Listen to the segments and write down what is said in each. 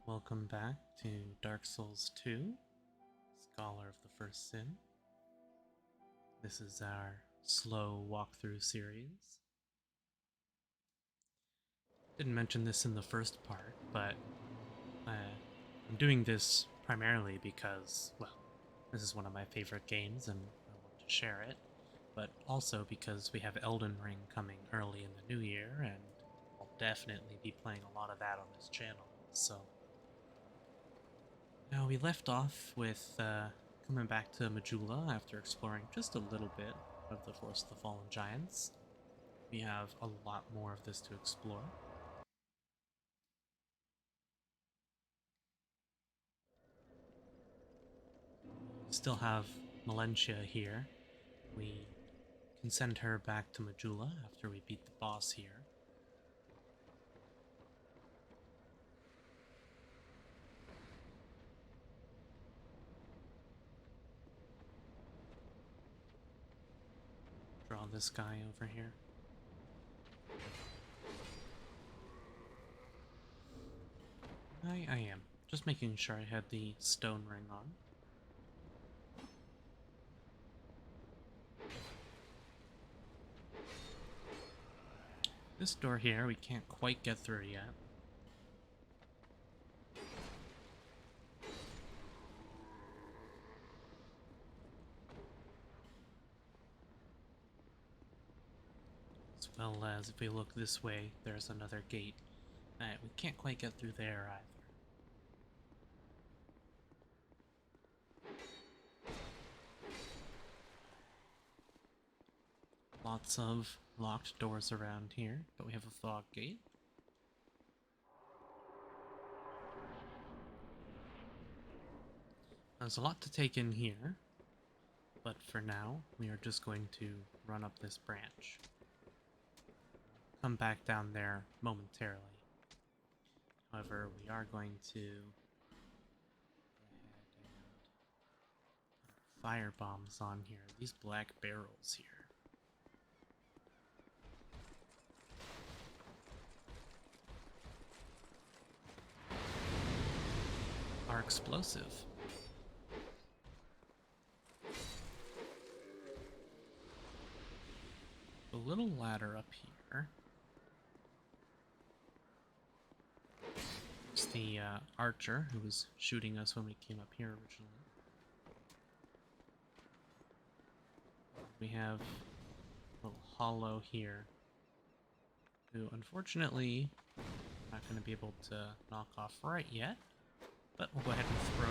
Welcome back to Dark Souls 2, Scholar of the First Sin. This is our slow walkthrough series. Didn't mention this in the first part, but I'm doing this primarily because, well, this is one of my favorite games and I want to share it, but also because we have Elden Ring coming early in the new year and I'll definitely be playing a lot of that on this channel, so... Now, we left off with coming back to Majula after exploring just a little bit of the Forest of the Fallen Giants. We have a lot more of this to explore. We still have Melentia here. We can send her back to Majula after we beat the boss here. Draw this guy over here. I am. Just making sure I had the stone ring on. This door here, we can't quite get through yet. As well as if we look this way, there's another gate. We can't quite get through there either. Lots of locked doors around here, but we have a fog gate. There's a lot to take in here, but for now, we are just going to run up this branch. Come back down there momentarily. However, we are going to go ahead and put fire bombs on here. These black barrels here. Are explosive. A little ladder up here. It's the archer who was shooting us when we came up here originally. We have a little hollow here, who unfortunately I'm not going to be able to knock off right yet, but we'll go ahead and throw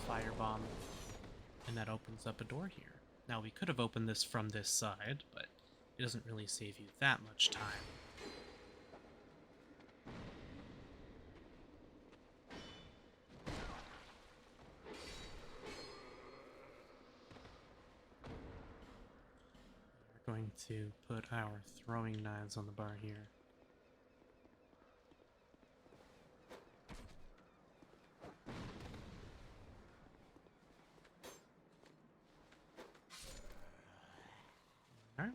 a firebomb, and that opens up a door here. Now, we could have opened this from this side, but it doesn't really save you that much time. We're going to put our throwing knives on the bar here. Alright.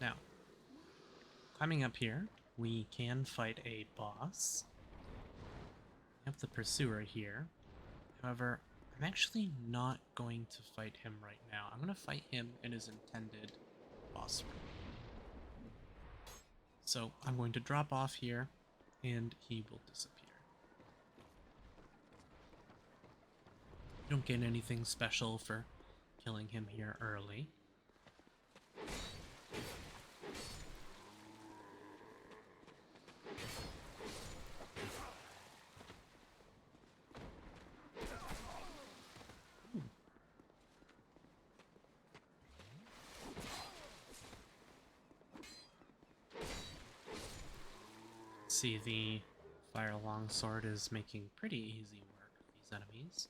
Now, climbing up here, we can fight a boss. We have the pursuer here. However, I'm actually not going to fight him right now. I'm going to fight him in his intended boss room. So I'm going to drop off here, and he will disappear. You don't get anything special for killing him here early. See, the fire longsword is making pretty easy work of these enemies.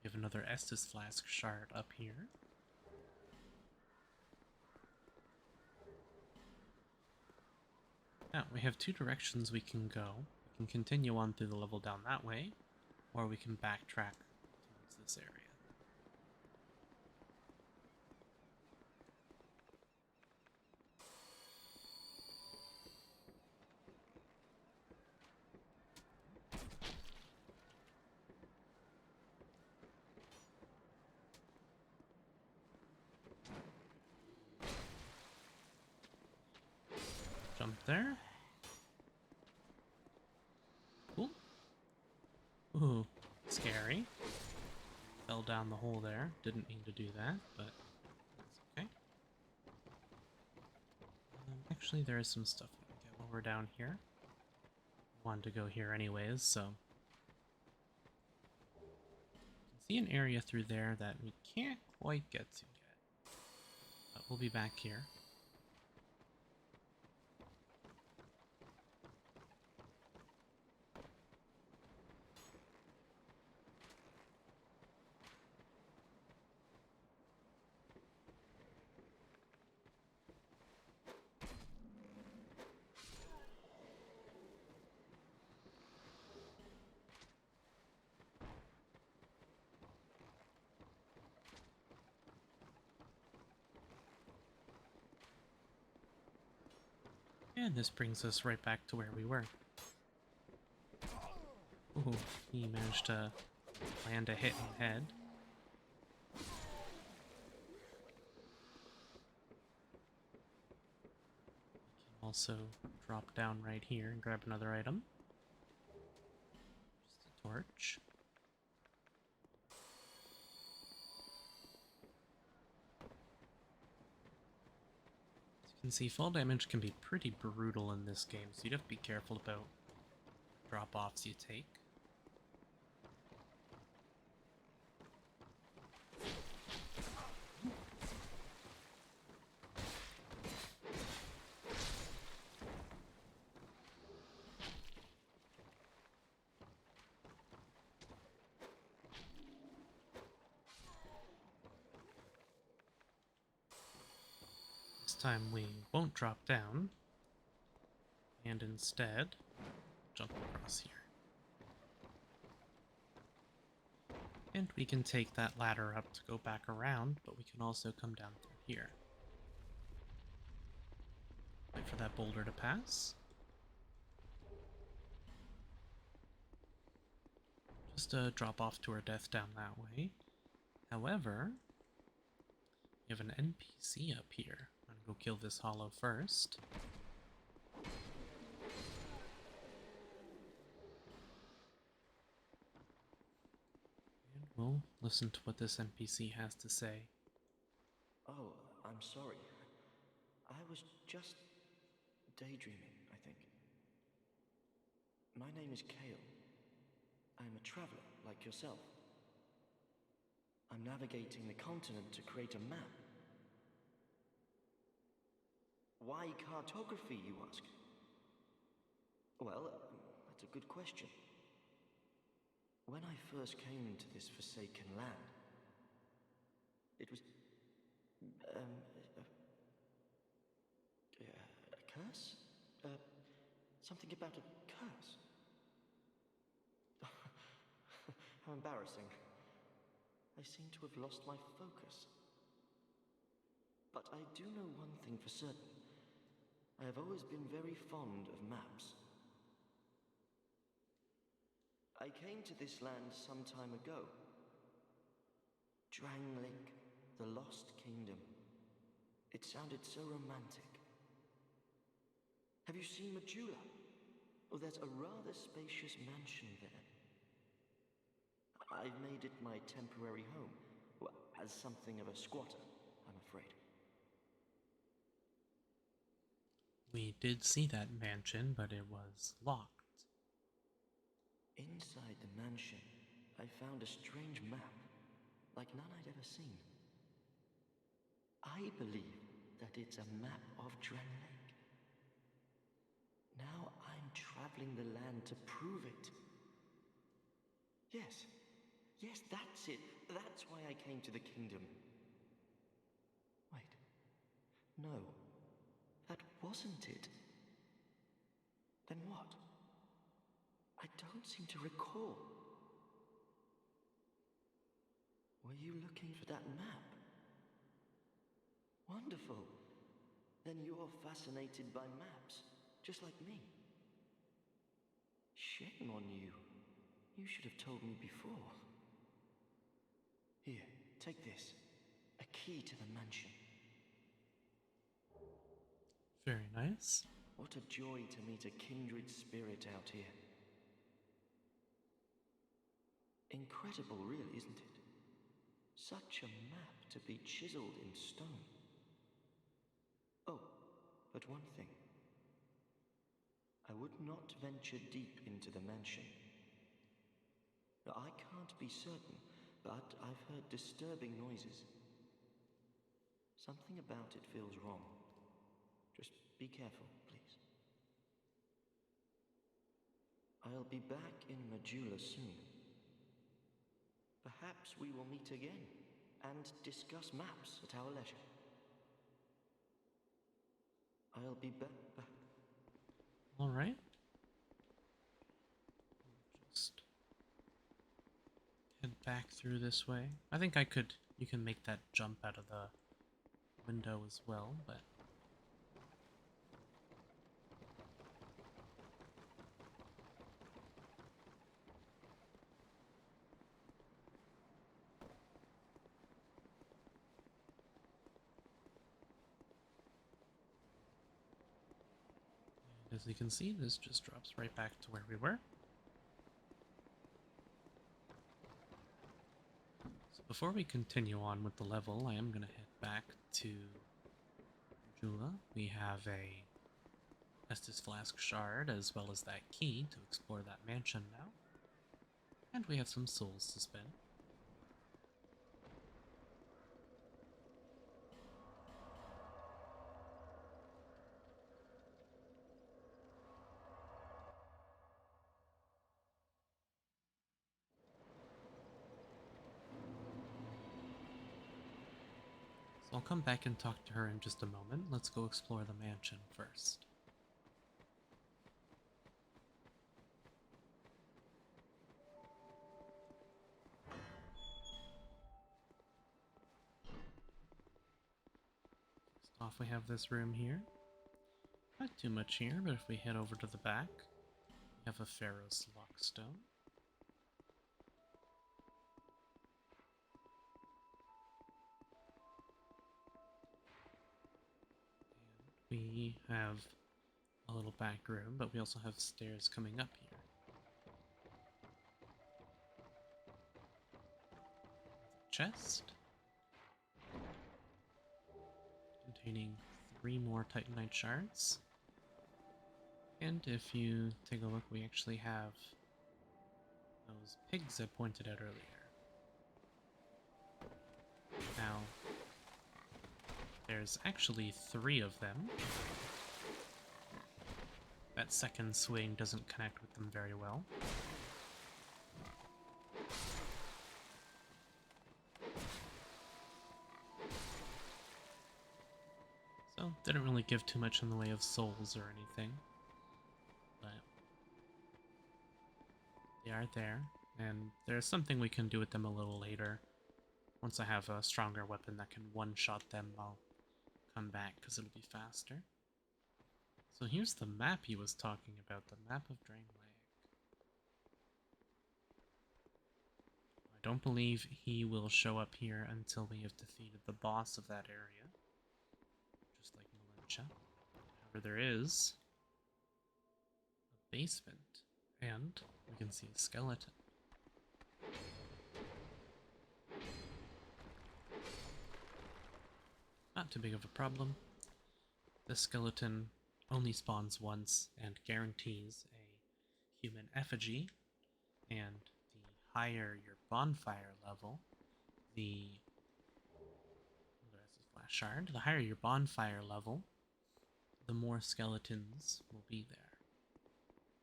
We have another Estus Flask shard up here. Now, we have two directions we can go. We can continue on through the level down that way, or we can backtrack towards this area. there. Cool. Ooh, scary. Fell down the hole there. Didn't mean to do that, but that's okay. Actually, there is some stuff we can get while we're down here. Wanted to go here anyways, so... You can see an area through there that we can't quite get to yet. But we'll be back here. And this brings us right back to where we were. Ooh, he managed to land a hit on the head. We can also drop down right here and grab another item. Just a torch. As you can see, fall damage can be pretty brutal in this game, so you'd have to be careful about drop-offs you take. This time we won't drop down, and instead jump across here. And we can take that ladder up to go back around, but we can also come down through here. Wait for that boulder to pass. Just drop off to our death down that way. However, we have an NPC up here. I'm gonna go kill this hollow first. And we'll listen to what this NPC has to say. Oh, I'm sorry. I was just daydreaming, I think. My name is Kale. I'm a traveler, like yourself. I'm navigating the continent to create a map. Why cartography, you ask? Well, that's a good question. When I first came to this forsaken land, it was... a curse? Something about a curse? How embarrassing. I seem to have lost my focus. But I do know one thing for certain. I have always been very fond of maps. I came to this land some time ago. Drangleic, the Lost Kingdom. It sounded so romantic. Have you seen Majula? Oh, there's a rather spacious mansion there. I've made it my temporary home. Well, as something of a squatter, I'm afraid. We did see that mansion, but it was locked. Inside the mansion, I found a strange map, like none I'd ever seen. I believe that it's a map of Drangleic. Now I'm traveling the land to prove it. Yes, that's it. That's why I came to the kingdom. Wait, no, that wasn't it. Then what? I don't seem to recall. Were you looking for that map? Wonderful. Then you're fascinated by maps, just like me. Shame on you. You should have told me before. Here, take this. A key to the mansion. Very nice. What a joy to meet a kindred spirit out here. Incredible, really, isn't it? Such a map to be chiseled in stone. Oh, but one thing. I would not venture deep into the mansion. Now, I can't be certain, but I've heard disturbing noises. Something about it feels wrong. Just be careful, please. I'll be back in Majula soon. Perhaps we will meet again and discuss maps at our leisure. I'll be back. All right. Just head back through this way. I think you can make that jump out of the window as well, but as you can see, this just drops right back to where we were. So before we continue on with the level, I am going to head back to Jula. We have a Estus Flask Shard as well as that key to explore that mansion now. And we have some souls to spend. So I'll come back and talk to her in just a moment. Let's go explore the mansion first. First off, we have this room here. Not too much here, but if we head over to the back, we have a Pharaoh's Lockstone. We have a little back room, but we also have stairs coming up here. Chest containing 3 more Titanite shards. And if you take a look, we actually have those pigs I pointed out earlier. Now, there's actually 3 of them. That second swing doesn't connect with them very well. So, didn't really give too much in the way of souls or anything. But they are there, and there's something we can do with them a little later. Once I have a stronger weapon that can one-shot them, I'll come back because it'll be faster. So here's the map he was talking about, the map of Drangleic. I don't believe he will show up here until we have defeated the boss of that area, just like Malincha. However, there is a basement, and we can see a skeleton. Not too big of a problem. The skeleton only spawns once and guarantees a human effigy, and the higher your bonfire level, the flash shard, the higher your bonfire level, the more skeletons will be there.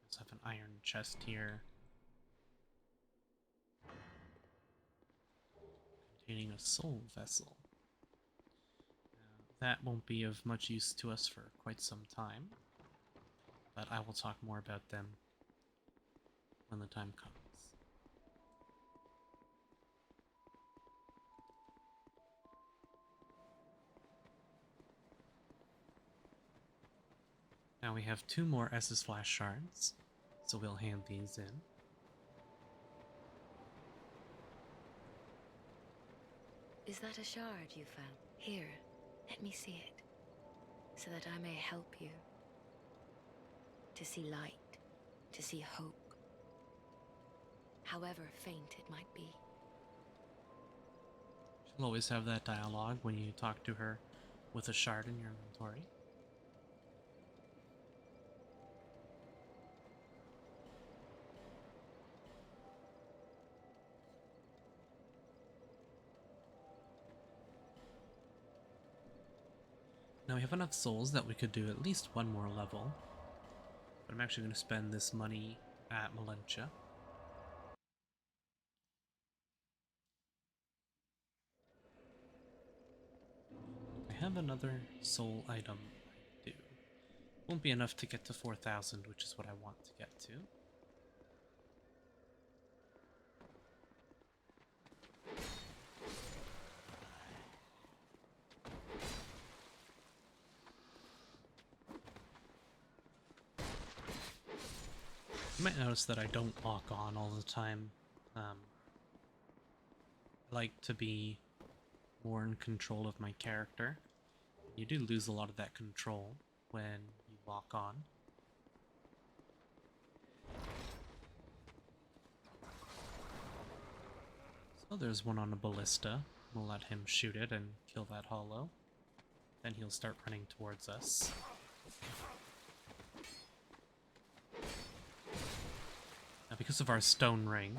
Let's have an iron chest here containing a soul vessel. That won't be of much use to us for quite some time, but I will talk more about them when the time comes. Now we have 2 more Estus Flash Shards, so we'll hand these in. Is that a shard you found? Here, let me see it, so that I may help you. to see light, to see hope, however faint it might be. She'll always have that dialogue when you talk to her with a shard in your inventory. Now we have enough souls that we could do at least one more level. But I'm actually going to spend this money at Malentia. I have another soul item I do. Won't be enough to get to 4,000, which is what I want to get to. You might notice that I don't lock on all the time. I like to be more in control of my character. You do lose a lot of that control when you lock on. So there's one on a ballista. We'll let him shoot it and kill that hollow. Then he'll start running towards us. Now, because of our stone ring,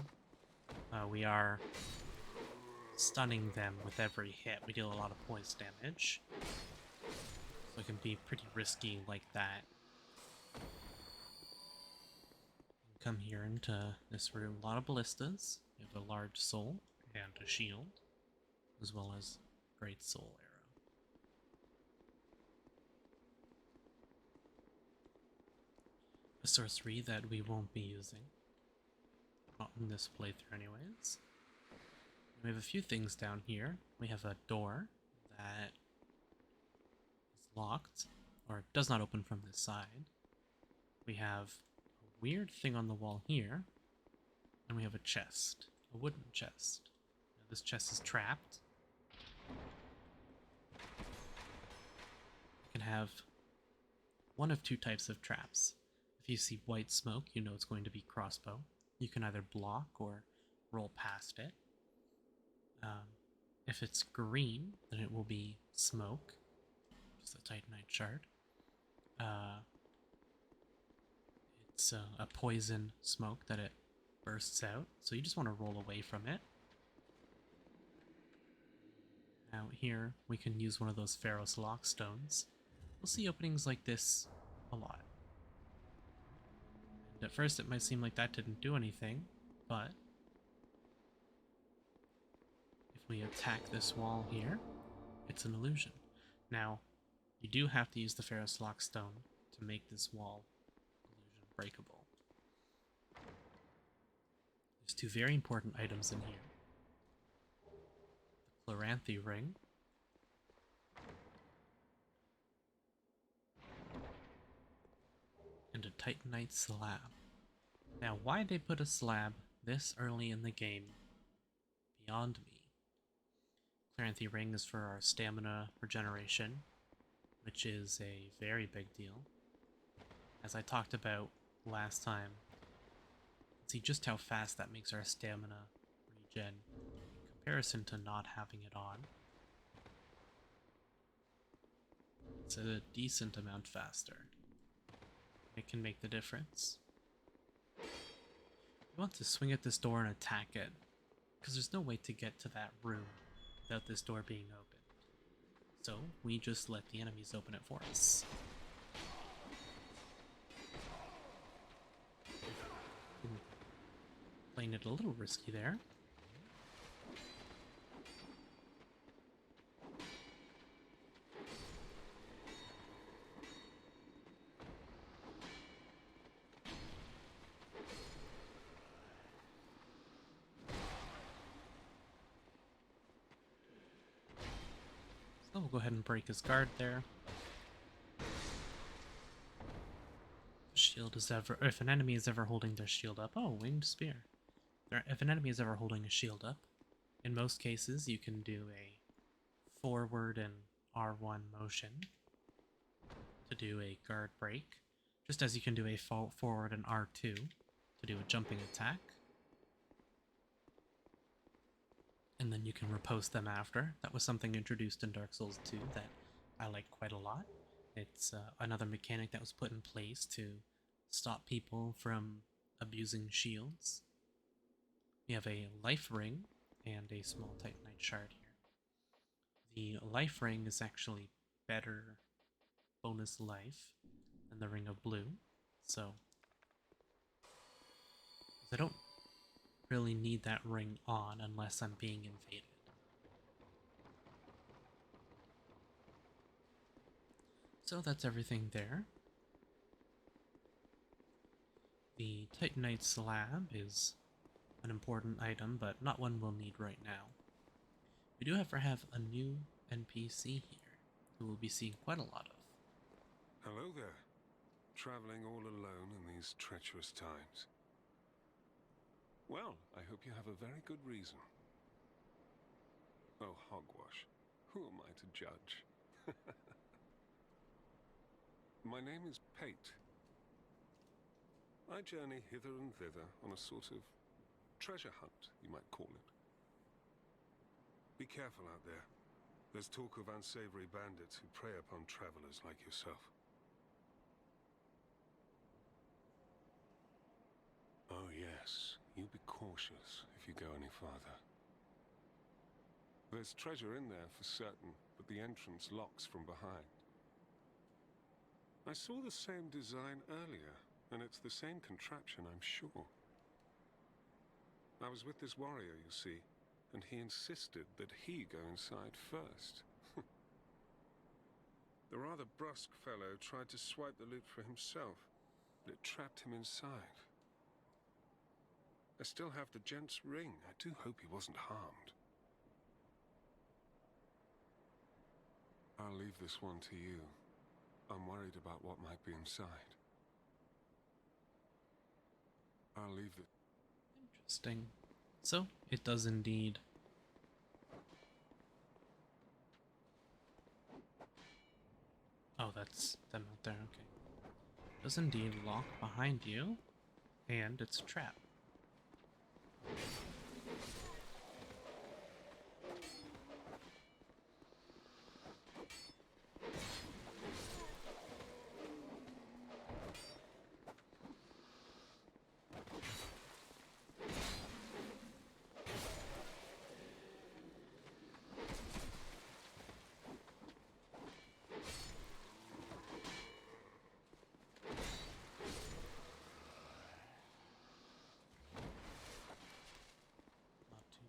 we are stunning them with every hit. We deal a lot of poison damage. So it can be pretty risky like that. Come here into this room. A lot of ballistas. We have a large soul and a shield, as well as great soul arrow. A sorcery that we won't be using. Not in this playthrough anyways. We have a few things down here. We have a door that is locked, or does not open from this side. We have a weird thing on the wall here, and we have a chest, a wooden chest. Now, this chest is trapped. You can have one of two types of traps. If you see white smoke, you know it's going to be crossbow. You can either block or roll past it. If it's green, then it will be smoke, just a Titanite shard. It's a poison smoke that it bursts out, so you just want to roll away from it. Now here, we can use one of those Pharos lock stones. We'll see openings like this a lot. And at first it might seem like that didn't do anything, but if we attack this wall here, it's an illusion. Now, you do have to use the Pharos lock stone to make this wall illusion breakable. There's two very important items in here. The Chloranthy ring. And a Titanite slab. Now, why they put a slab this early in the game, beyond me. Chloranthy ring is for our stamina regeneration, which is a very big deal. As I talked about last time, see just how fast that makes our stamina regen in comparison to not having it on. It's a decent amount faster. It can make the difference. We want to swing at this door and attack it, because there's no way to get to that room without this door being opened. So we just let the enemies open it for us. Playing it a little risky there. So we'll go ahead and break his guard there. Shield is ever, if an enemy is ever holding their shield up, oh, winged spear. If an enemy is ever holding a shield up, in most cases you can do a forward and R1 motion to do a guard break. just as you can do a forward and R2 to do a jumping attack. And then you can riposte them after. That was something introduced in Dark Souls 2 that I like quite a lot. It's another mechanic that was put in place to stop people from abusing shields. We have a life ring and a small Titanite shard here. The life ring is actually better bonus life than the ring of blue, so I don't really need that ring on unless I'm being invaded. So that's everything there. The Titanite slab is an important item, but not one we'll need right now. We do have a new NPC here, who we'll be seeing quite a lot of. Hello there. Traveling all alone in these treacherous times. Well, I hope you have a very good reason. Oh, hogwash. Who am I to judge? My name is Pate. I journey hither and thither on a sort of treasure hunt, you might call it. Be careful out there. There's talk of unsavory bandits who prey upon travelers like yourself. Oh yes, you be cautious if you go any farther. There's treasure in there for certain, but the entrance locks from behind. I saw the same design earlier, and it's the same contraption, I'm sure. I was with this warrior, you see, and he insisted that he go inside first. The rather brusque fellow tried to swipe the loot for himself, but it trapped him inside. I still have the gent's ring. I do hope he wasn't harmed. I'll leave this one to you. I'm worried about what might be inside. I'll leave it. Interesting. So, it does indeed. Oh, that's them out there, okay. It does indeed lock behind you, and it's a trap.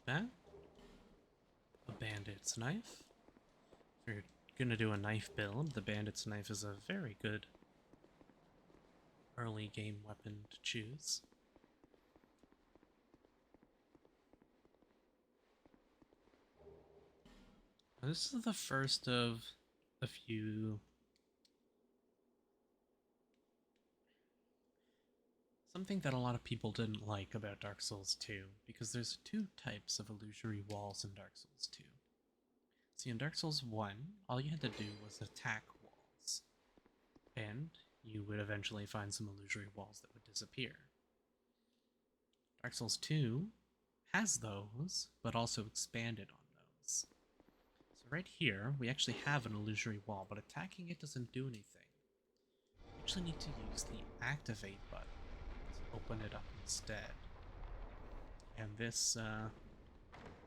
That a bandit's knife. If you're gonna do a knife build, the bandit's knife is a very good early game weapon to choose. This is the first of a few something that a lot of people didn't like about Dark Souls 2, because there's two types of illusory walls in Dark Souls 2. See, in Dark Souls 1, all you had to do was attack walls, and you would eventually find some illusory walls that would disappear. Dark Souls 2 has those, but also expanded on those. So right here, we actually have an illusory wall, but attacking it doesn't do anything. You actually need to use the activate button to open it up instead. And this, a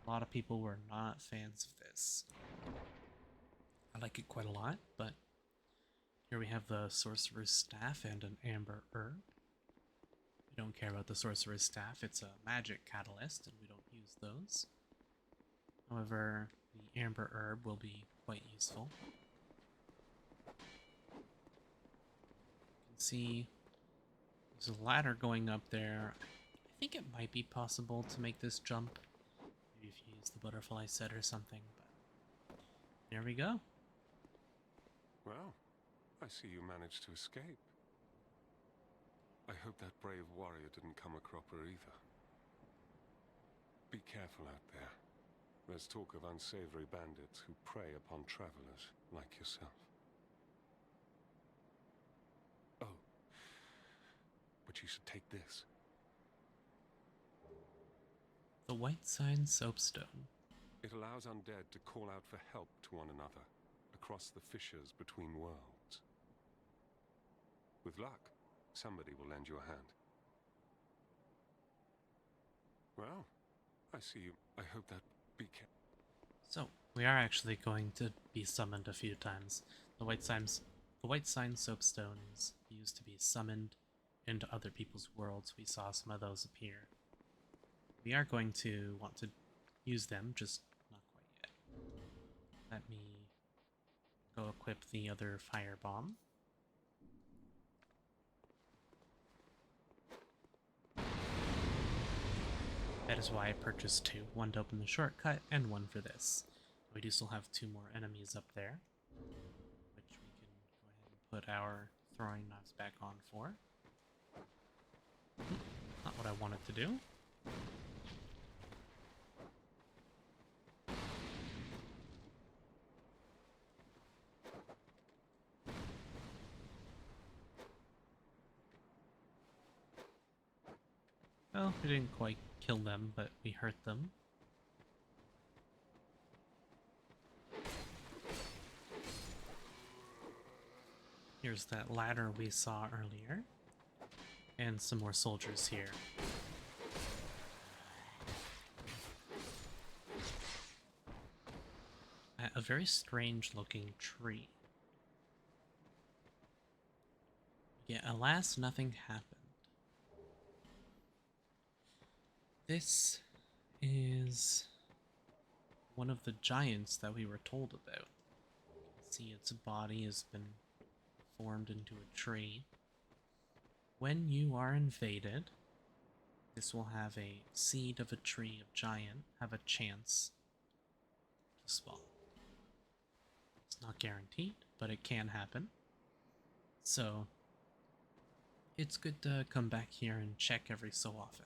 lot of people were not fans of this. I like it quite a lot, but here we have the Sorcerer's Staff and an Amber Herb. We don't care about the Sorcerer's Staff, it's a magic catalyst, and we don't use those. However, the Amber Herb will be quite useful. You can see there's a ladder going up there. I think it might be possible to make this jump. Maybe if you use the butterfly set or something, but there we go. Well, I see you managed to escape. I hope that brave warrior didn't come a cropper either. Be careful out there. There's talk of unsavory bandits who prey upon travelers like yourself. Oh, but you should take this. The white sign soapstone. It allows undead to call out for help to one another across the fissures between worlds. With luck, somebody will lend you a hand. Well, I see you. I hope that beacon. So, we are actually going to be summoned a few times. The white sign soapstone is used to be summoned into other people's worlds. We saw some of those appear. We are going to want to use them, just not quite yet. Let me go equip the other firebomb. That is why I purchased two, one to open the shortcut and one for this. We do still have two more enemies up there, which we can go ahead and put our throwing knives back on for. Not what I wanted to do. Well, we didn't quite kill them, but we hurt them. Here's that ladder we saw earlier. And some more soldiers here. A very strange looking tree. Yeah, alas, nothing happened. This is one of the giants that we were told about. You can see its body has been formed into a tree. When you are invaded, this will have a seed of a tree of giant have a chance to spawn. It's not guaranteed, but it can happen. So, it's good to come back here and check every so often.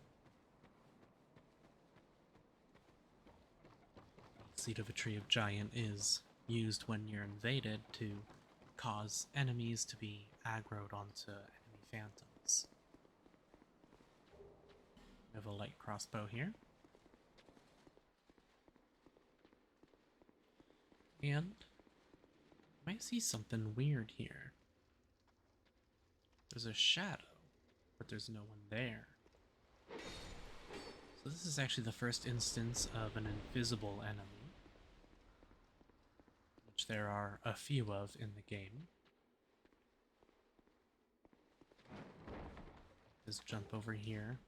Seed of a Tree of Giant is used when you're invaded to cause enemies to be aggroed onto enemy phantoms. We have a light crossbow here. And I might see something weird here. There's a shadow, but there's no one there. So this is actually the first instance of an invisible enemy, which there are a few of in the game. Just jump over here.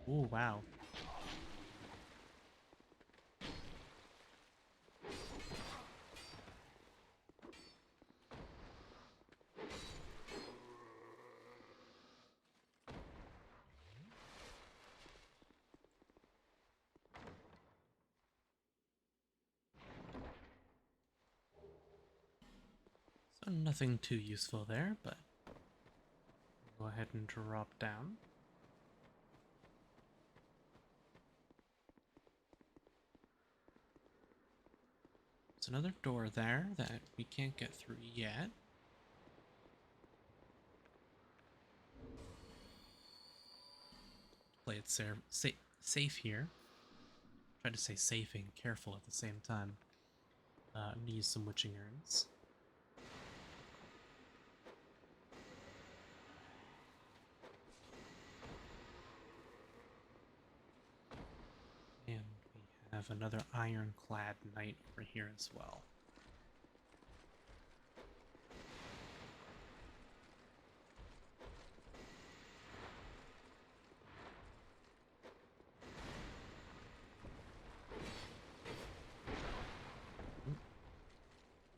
Ooh, wow. So nothing too useful there, but go ahead and drop down. There's another door there that we can't get through yet. Play it safe here. Try to say safe and careful at the same time. I'm gonna use some witching urns. And we have another ironclad knight over here as well.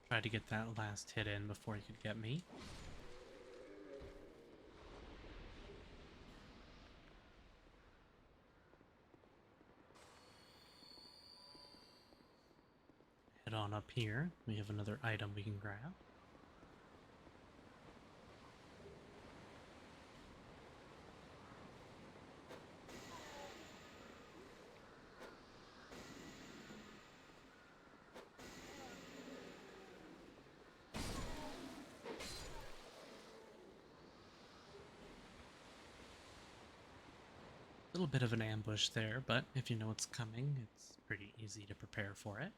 Try to get that last hit in before he could get me. Head on up here. We have another item we can grab. little bit of an ambush there, but if you know what's coming, it's pretty easy to prepare for it.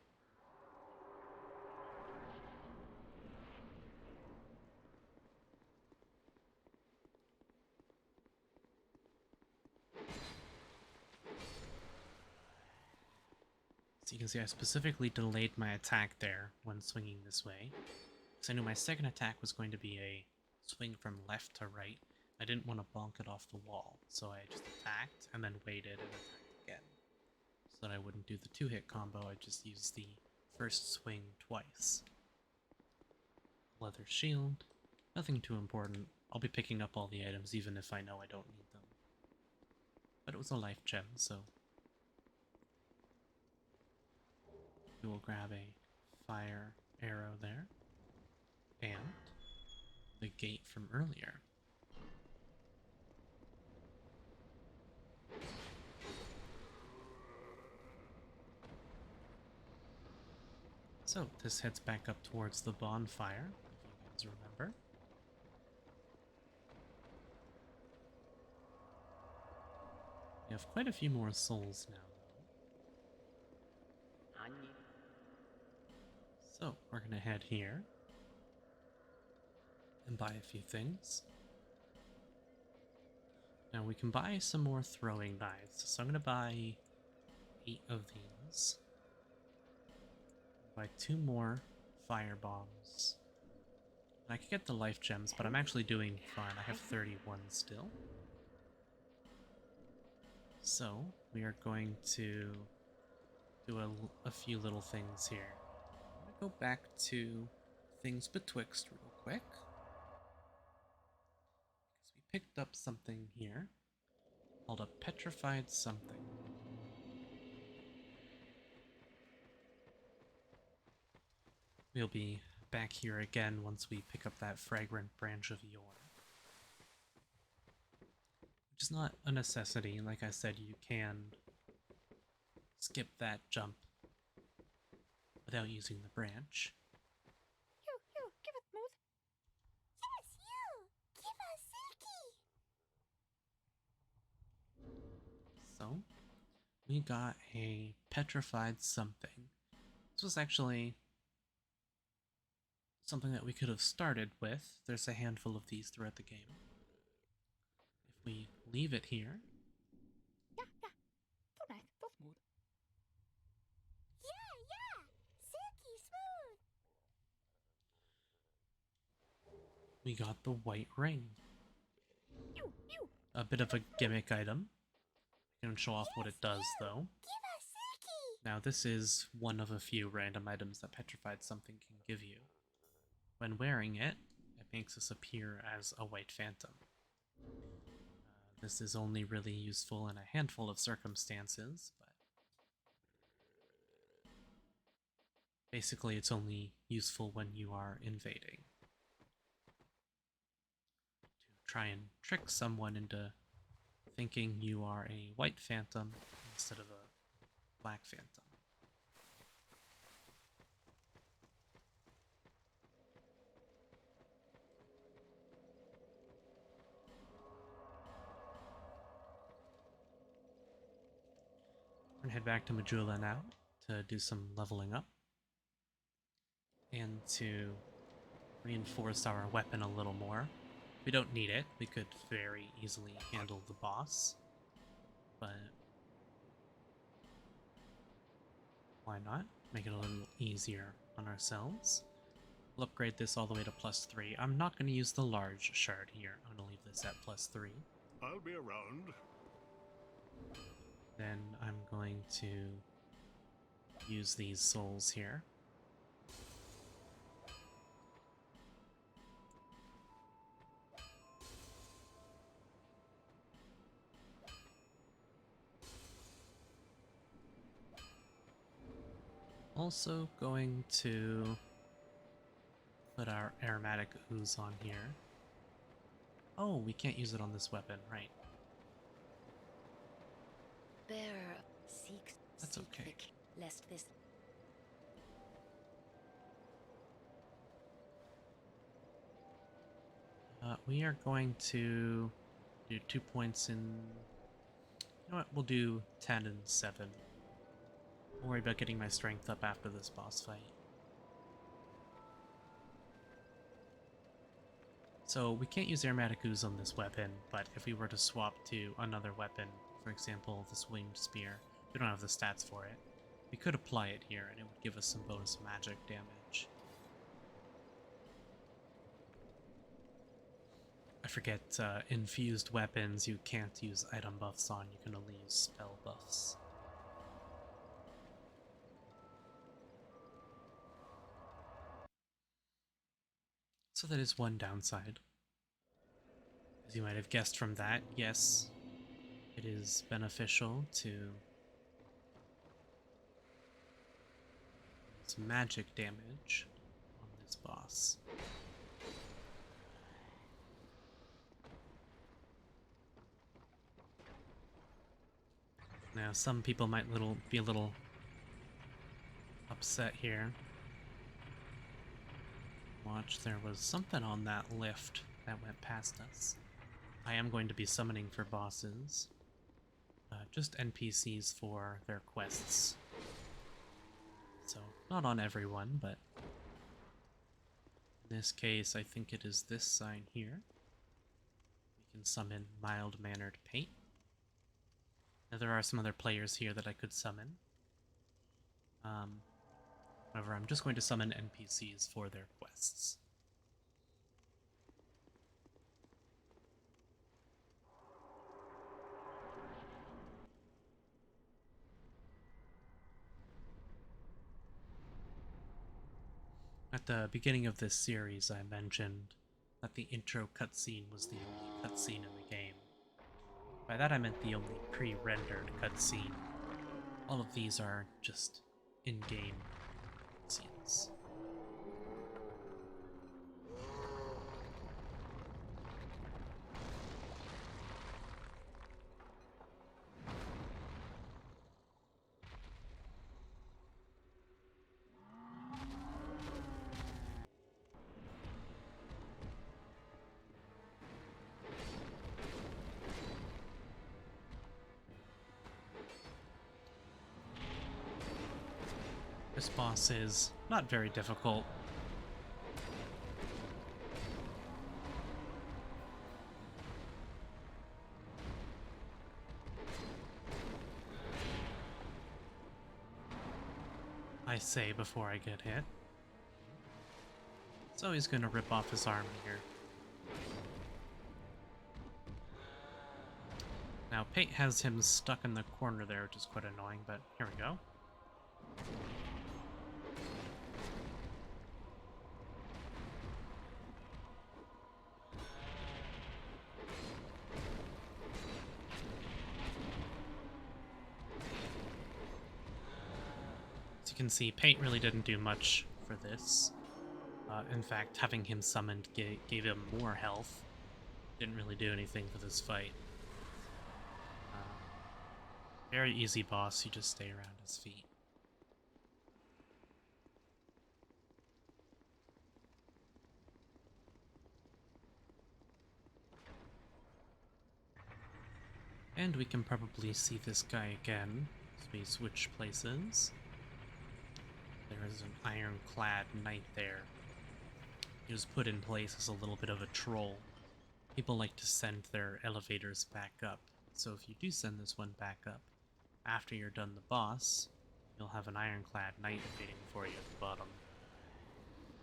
So you can see I specifically delayed my attack there when swinging this way, because I knew my second attack was going to be a swing from left to right. I didn't want to bonk it off the wall, so I just attacked and then waited and attacked again. So that I wouldn't do the 2-hit combo, I just used the first swing twice. Leather shield, nothing too important. I'll be picking up all the items even if I know I don't need them. But it was a life gem, so we will grab a fire arrow there. And the gate from earlier. So this heads back up towards the bonfire, if you guys remember. We have quite a few more souls now, though. So we're gonna head here and buy a few things. Now we can buy some more throwing knives, so I'm gonna buy 8 of these. Buy 2 more fire bombs. And I could get the life gems, but I'm actually doing fine. I have 31 still. So we are going to do a few little things here. I'm gonna go back to things betwixt real quick, because we picked up something here called a petrified something. We'll be back here again once we pick up that fragrant branch of yore. Which is not a necessity. Like I said, you can skip that jump without using the branch. You, give it smooth. Yes, you! Give us silky! So, we got a petrified something. This was actually something that we could have started with. There's a handful of these throughout the game. If we leave it here, Yeah, too nice, too smooth. Yeah, silky smooth! we got the white ring. You! A bit of a gimmick item. I can show off what it does, though. Give us silky! Now, this is one of a few random items that petrified something can give you. When wearing it, it makes us appear as a white phantom. This is only really useful in a handful of circumstances, but basically it's only useful when you are invading. To try and trick someone into thinking you are a white phantom instead of a black phantom. We're gonna head back to Majula now to do some leveling up and to reinforce our weapon a little more. We don't need it. We could very easily handle the boss, but why not? Make it a little easier on ourselves. We'll upgrade this all the way to +3. I'm not going to use the large shard here. I'm going to leave this at +3. I'll be around. Then I'm going to use these souls here. Also going to put our aromatic ooze on here. Oh, we can't use it on this weapon, right? Bearer seeks That's seek okay. lest this We are going to do 2 points in You know what? We'll do 10 and 7. Don't worry about getting my strength up after this boss fight. So we can't use aromatic ooze on this weapon, but if we were to swap to another weapon, for example, this winged spear, we don't have the stats for it. We could apply it here, and it would give us some bonus magic damage. I forget, infused weapons you can't use item buffs on, you can only use spell buffs. So that is one downside. As you might have guessed from that, yes, it is beneficial to some magic damage on this boss. Now, some people might be a little upset here. Watch, there was something on that lift that went past us. I am going to be summoning for bosses. Just NPCs for their quests. So, not on everyone, but in this case, I think it is this sign here. We can summon mild-mannered paint. Now, there are some other players here that I could summon. However, I'm just going to summon NPCs for their quests. At the beginning of this series, I mentioned that the intro cutscene was the only cutscene in the game. By that I meant the only pre-rendered cutscene. All of these are just in-game scenes. This boss is not very difficult. I say before I get hit. So he's gonna rip off his arm here. Now, Pate has him stuck in the corner there, which is quite annoying, but here we go. As you can see, Pate really didn't do much for this. In fact, having him summoned gave him more health. Didn't really do anything for this fight. Very easy boss, you just stay around his feet. And we can probably see this guy again as we switch places. There is an ironclad knight there. He was put in place as a little bit of a troll. People like to send their elevators back up, so if you do send this one back up, after you're done the boss, you'll have an ironclad knight waiting for you at the bottom.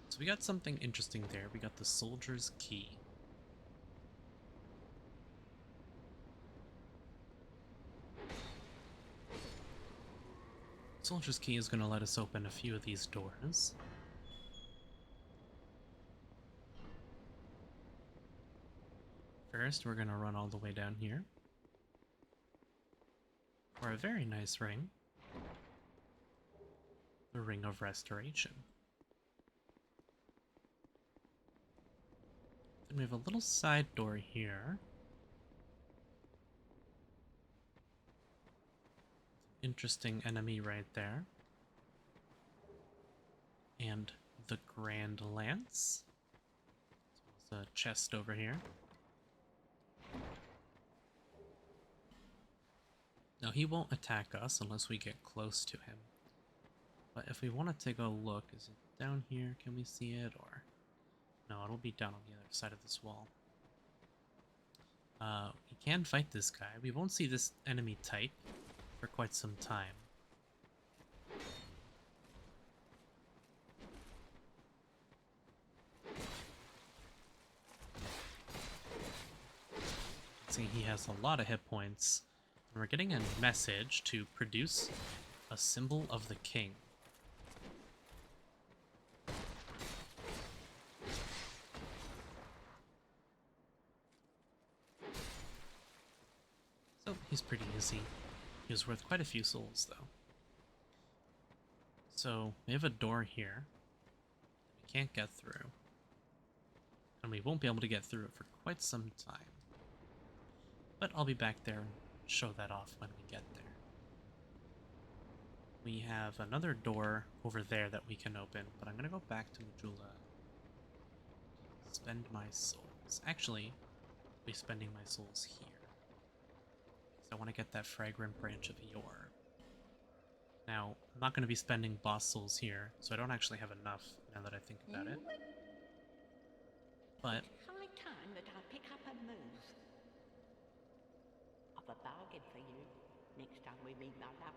So we got something interesting there. We got the soldier's key. Soldier's key is going to let us open a few of these doors. First, we're going to run all the way down here for a very nice ring. The Ring of Restoration. Then we have a little side door here. Interesting enemy right there. And the Grand Lance. There's a chest over here. Now, he won't attack us unless we get close to him. But if we want to take a look, is it down here? Can we see it? Or no, it'll be down on the other side of this wall. We can fight this guy. We won't see this enemy type for quite some time. See, he has a lot of hit points. And we're getting a message to produce a symbol of the king. So he's pretty easy. He was worth quite a few souls, though. So we have a door here that we can't get through. And we won't be able to get through it for quite some time. But I'll be back there and show that off when we get there. We have another door over there that we can open, but I'm going to go back to Majula. Spend my souls. Actually, I'll be spending my souls here. Because I want to get that fragrant branch of Yor. Now, I'm not going to be spending boss souls here, so I don't actually have enough now that I think about it. But It's high time that I pick up a move. I've a bargain for you next time we meet my lover.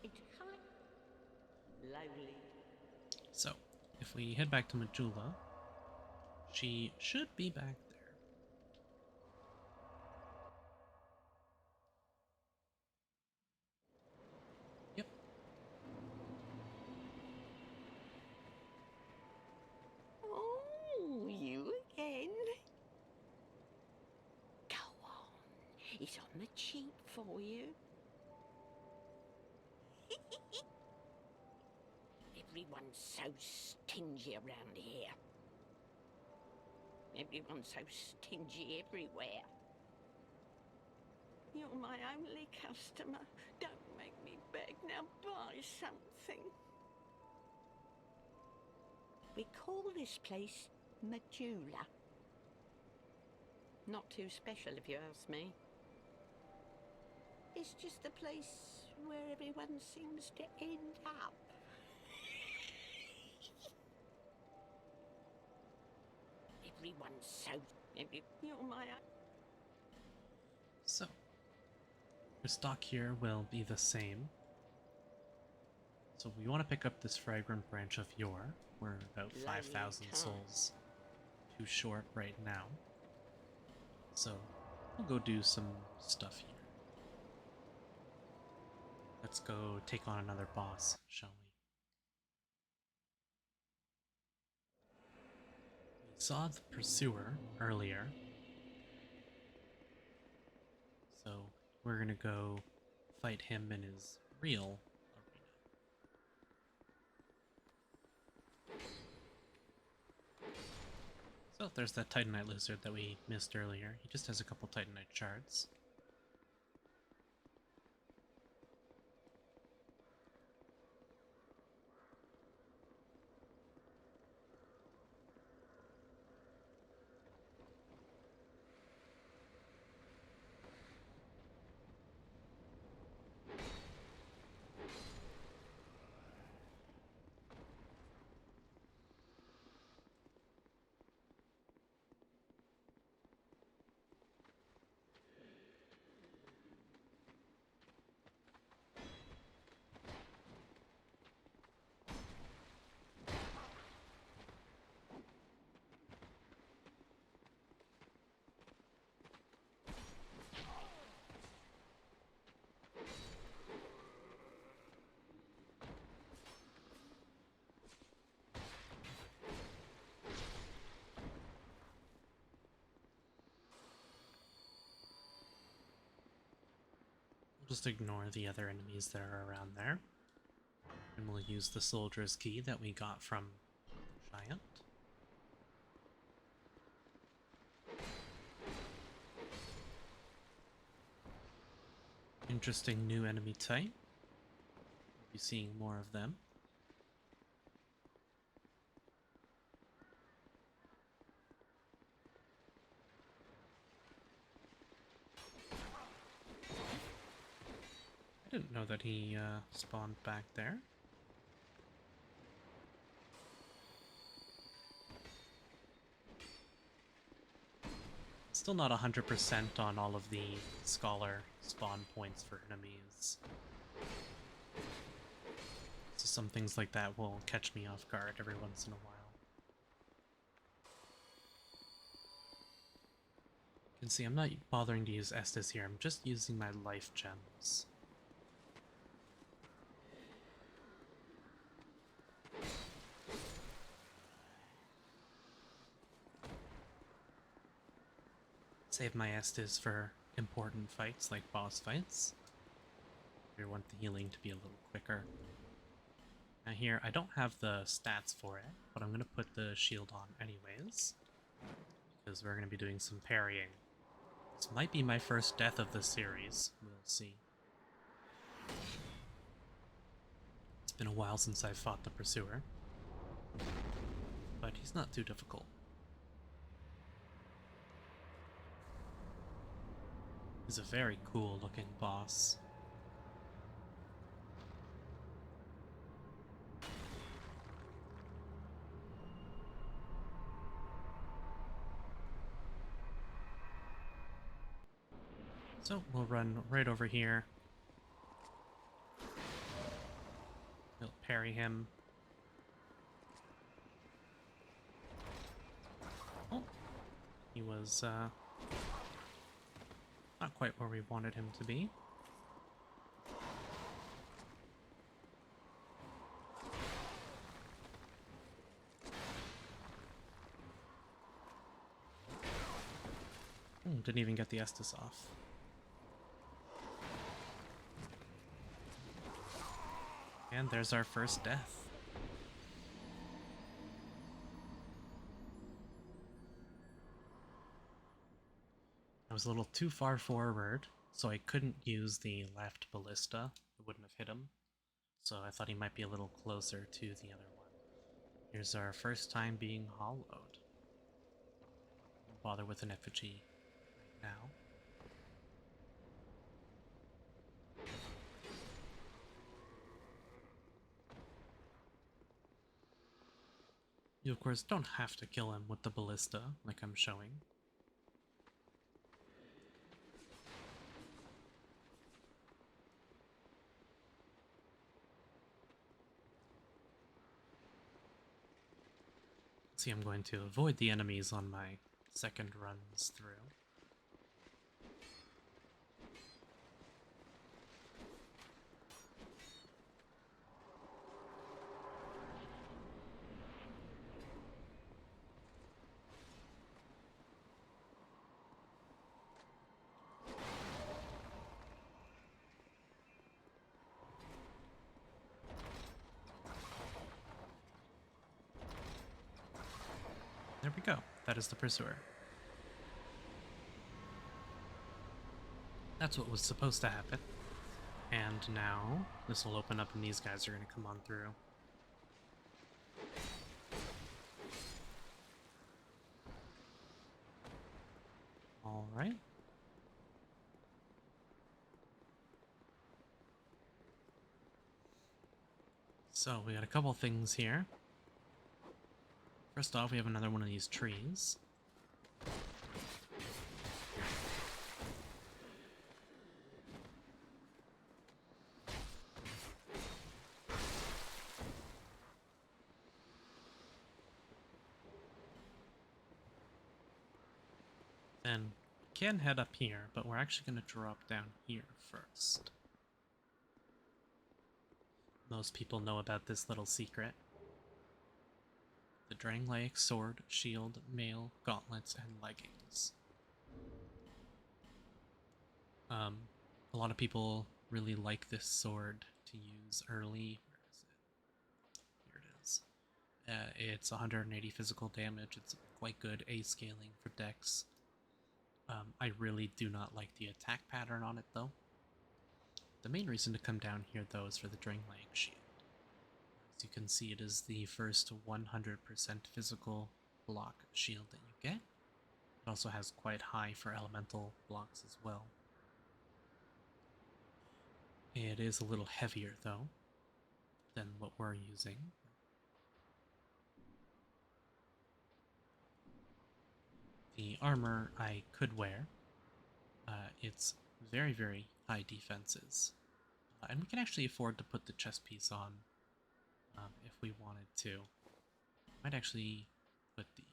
It's high. Lowly. so, if we head back to Majula, she should be back there. Yep. Oh, you again? Go on. It's on the cheap for you. Everyone's so stingy around here. Everyone's so stingy everywhere. You're my only customer. Don't make me beg. Now buy something. We call this place Majula. Not too special if you ask me. It's just a place where everyone seems to end up. Everyone's so... You're my... So, your stock here will be the same. So we want to pick up this fragrant branch of Yor. We're about 5,000 souls too short right now. So we'll go do some stuff here. Let's go take on another boss, shall we? We saw the Pursuer earlier. So we're gonna go fight him in his real arena. So there's that Titanite lizard that we missed earlier. He just has a couple Titanite shards. Just ignore the other enemies that are around there. And we'll use the soldier's key that we got from Giant. Interesting new enemy type. We'll be seeing more of them. Didn't know that he spawned back there. Still not 100% on all of the scholar spawn points for enemies. So some things like that will catch me off guard every once in a while. You can see I'm not bothering to use Estus here, I'm just using my life gems. Save my Estus for important fights like boss fights. We want the healing to be a little quicker. Now here, I don't have the stats for it, but I'm going to put the shield on anyways, because we're going to be doing some parrying. This might be my first death of the series, we'll see. It's been a while since I've fought the Pursuer, but he's not too difficult. He's a very cool looking boss. So we'll run right over here. We'll parry him. Oh, he was not quite where we wanted him to be. Didn't even get the Estus off. And there's our first death. I was a little too far forward, so I couldn't use the left ballista. It wouldn't have hit him. So I thought he might be a little closer to the other one. Here's our first time being hollowed. Won't bother with an effigy right now. You, of course, don't have to kill him with the ballista, like I'm showing. See, I'm going to avoid the enemies on my second runs through. There we go. That is the Pursuer. That's what was supposed to happen. And now, this will open up and these guys are going to come on through. Alright. So, we got a couple things here. First off, we have another one of these trees. Then, can head up here, but we're actually going to drop down here first. Most people know about this little secret. The Drangleic sword, shield, mail, gauntlets, and leggings. A lot of people really like this sword to use early. Where is it? Here it is. It's 180 physical damage. It's quite good A-scaling for dex. I really do not like the attack pattern on it, though. The main reason to come down here, though, is for the Drangleic shield. As you can see, it is the first 100% physical block shield that you get. It also has quite high for elemental blocks as well. It is a little heavier, though, than what we're using. The armor I could wear. It's very, very high defenses. And we can actually afford to put the chest piece on if we wanted to. Might actually put the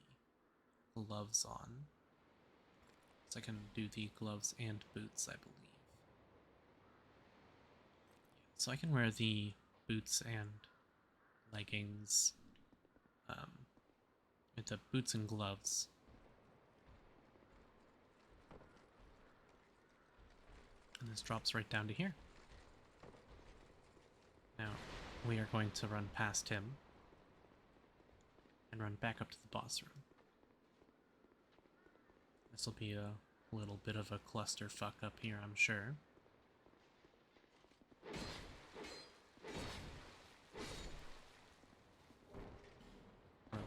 gloves on. So I can do the gloves and boots, I believe. So I can wear the boots and leggings. It's a boots and gloves. And this drops right down to here. Now, we are going to run past him and run back up to the boss room. This will be a little bit of a clusterfuck up here, I'm sure.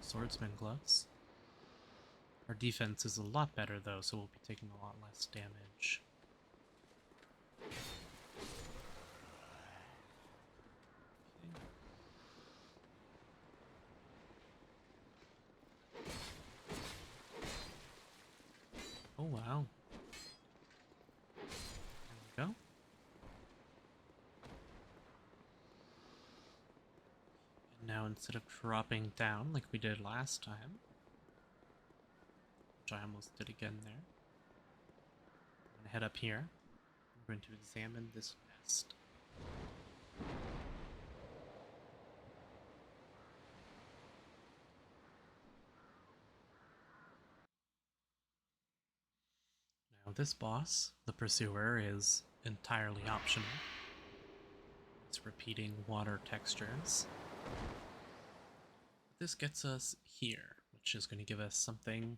Swordsman gloves. Our defense is a lot better though, so we'll be taking a lot less damage. Oh wow. There we go. And now instead of dropping down like we did last time, which I almost did again there, I'm going to head up here. I'm going to examine this nest. Now this boss, the Pursuer, is entirely optional. It's repeating water textures. This gets us here, which is going to give us something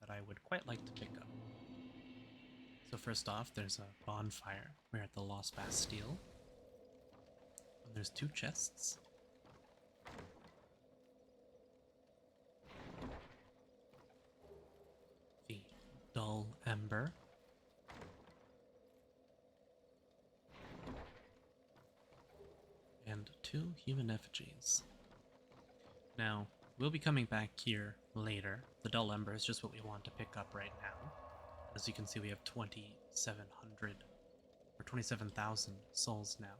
that I would quite like to pick up. So first off, there's a bonfire. We're at the Lost Bastille. And there's 2 chests. The dull ember. And 2 human effigies. Now, we'll be coming back here later. The dull ember is just what we want to pick up right now. As you can see, we have 2,700 or 27,000 souls now.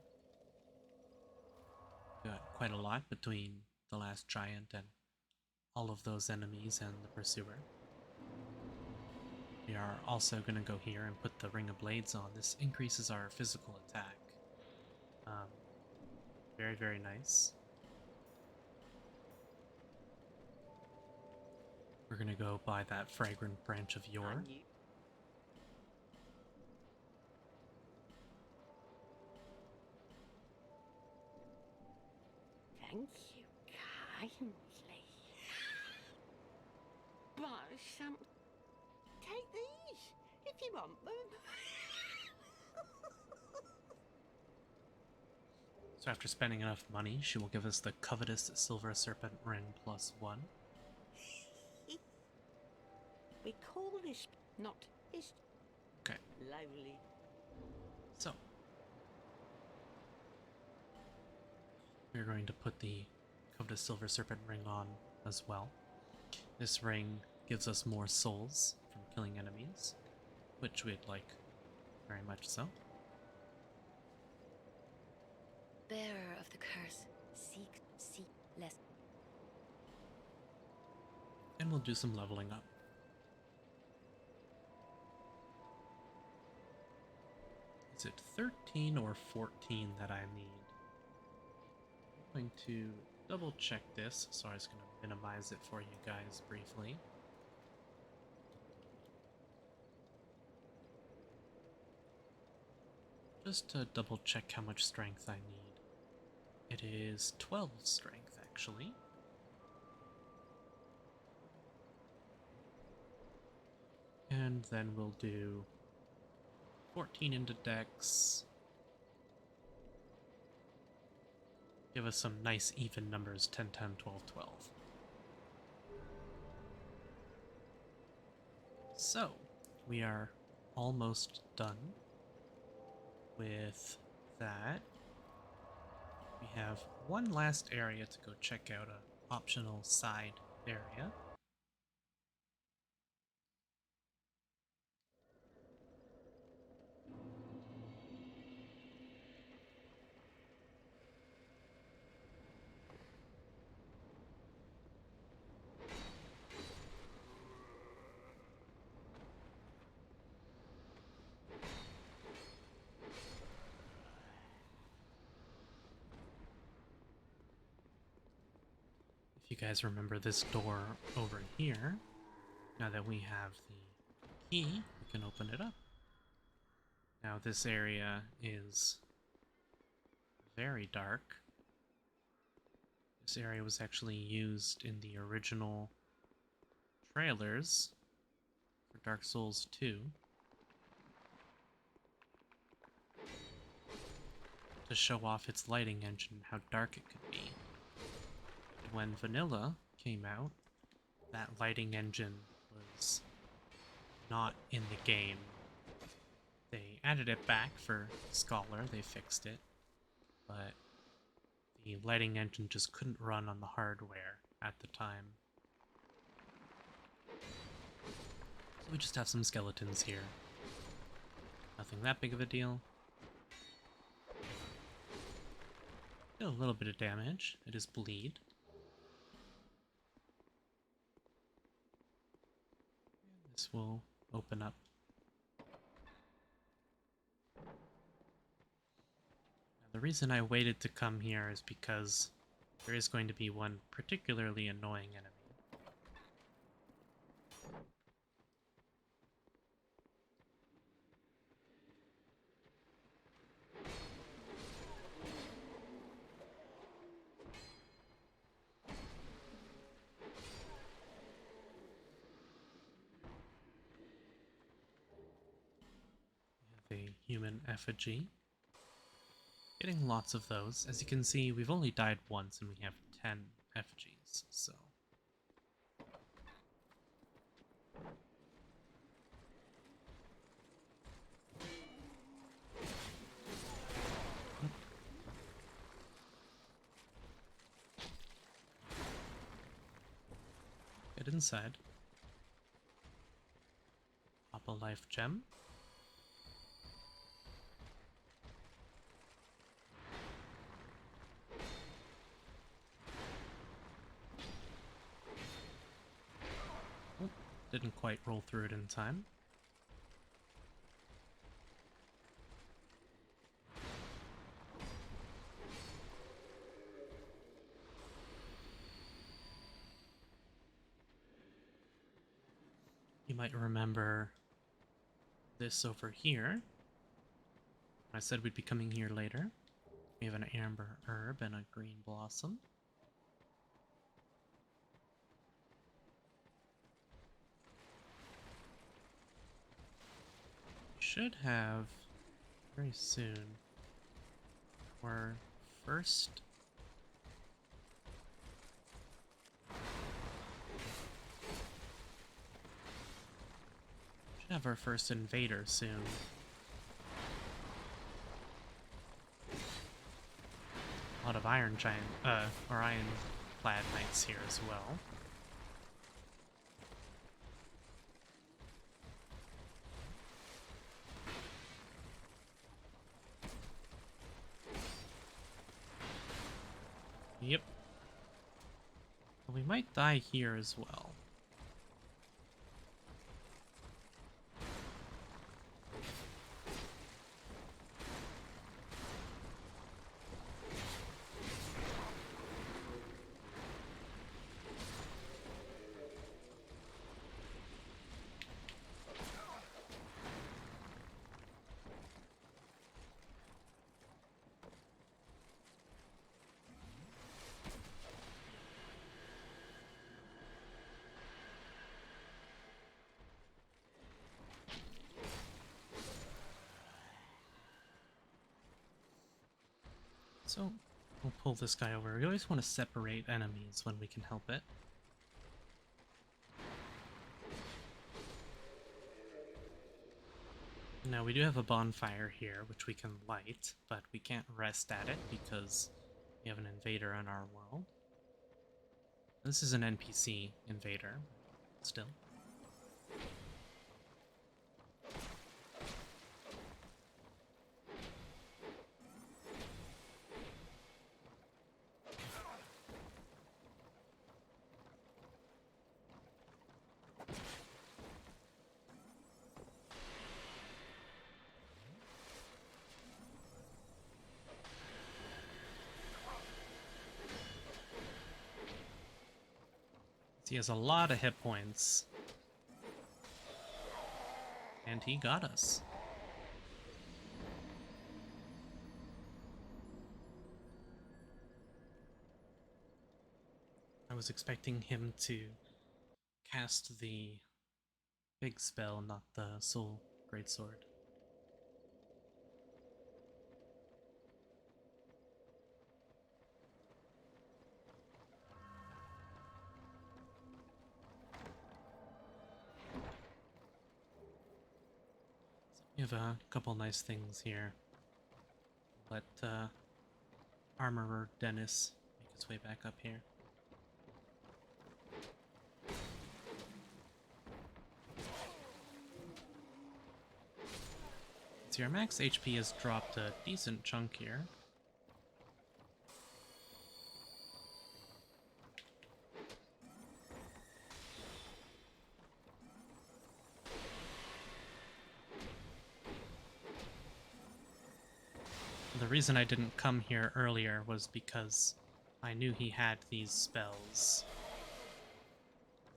Got quite a lot between the last giant and all of those enemies and the Pursuer. We are also going to go here and put the Ring of Blades on. This increases our physical attack. Very, very nice. We're going to go buy that fragrant branch of yore. Thank you kindly. Buy some. Take these if you want them. So after spending enough money, she will give us the covetous Silver Serpent Ring +1. We call this not is Okay, lowly. so we're going to put the covetous Silver Serpent Ring on as well. This ring gives us more souls from killing enemies, which we'd like very much so. Bearer of the curse, seek less. And we'll do some leveling up. Is it 13 or 14 that I need? I'm going to double check this, so I was going to minimize it for you guys briefly. Just to double check how much strength I need. It is 12 strength, actually. And then we'll do 14 into Dex. Give us some nice even numbers, 10, 10, 12, 12. So, we are almost done with that, we have one last area to go check out, a optional side area. If you guys remember this door over here, now that we have the key, we can open it up. Now this area is very dark. This area was actually used in the original trailers for Dark Souls 2 to show off its lighting engine, how dark it could be. When Vanilla came out, that lighting engine was not in the game. They added it back for Scholar, they fixed it, but the lighting engine just couldn't run on the hardware at the time. So we just have some skeletons here. Nothing that big of a deal. Still a little bit of damage. It is bleed. This will open up. Now, the reason I waited to come here is because there is going to be one particularly annoying enemy. A human effigy. Getting lots of those. As you can see, we've only died once and we have 10 effigies, so... Get inside. Pop a life gem. Didn't quite roll through it in time. You might remember this over here. I said we'd be coming here later. We have an amber herb and a green blossom. Should have very soon our first invader soon. A lot of iron giant or ironclad knights here as well. Yep. We might die here as well. So, we'll pull this guy over. We always want to separate enemies when we can help it. Now we do have a bonfire here, which we can light, but we can't rest at it because we have an invader in our world. This is an NPC invader, still. He has a lot of hit points. And he got us. I was expecting him to cast the big spell, not the soul greatsword. We have a couple nice things here. Let Armorer Dennis make his way back up here. So your max HP has dropped a decent chunk here. The reason I didn't come here earlier was because I knew he had these spells,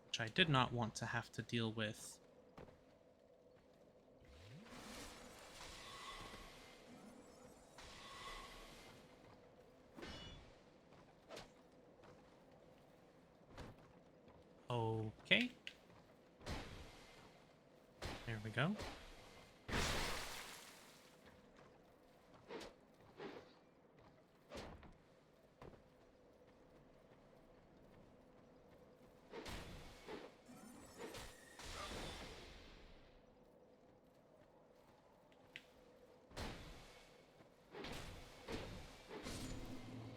which I did not want to have to deal with. Okay. There we go.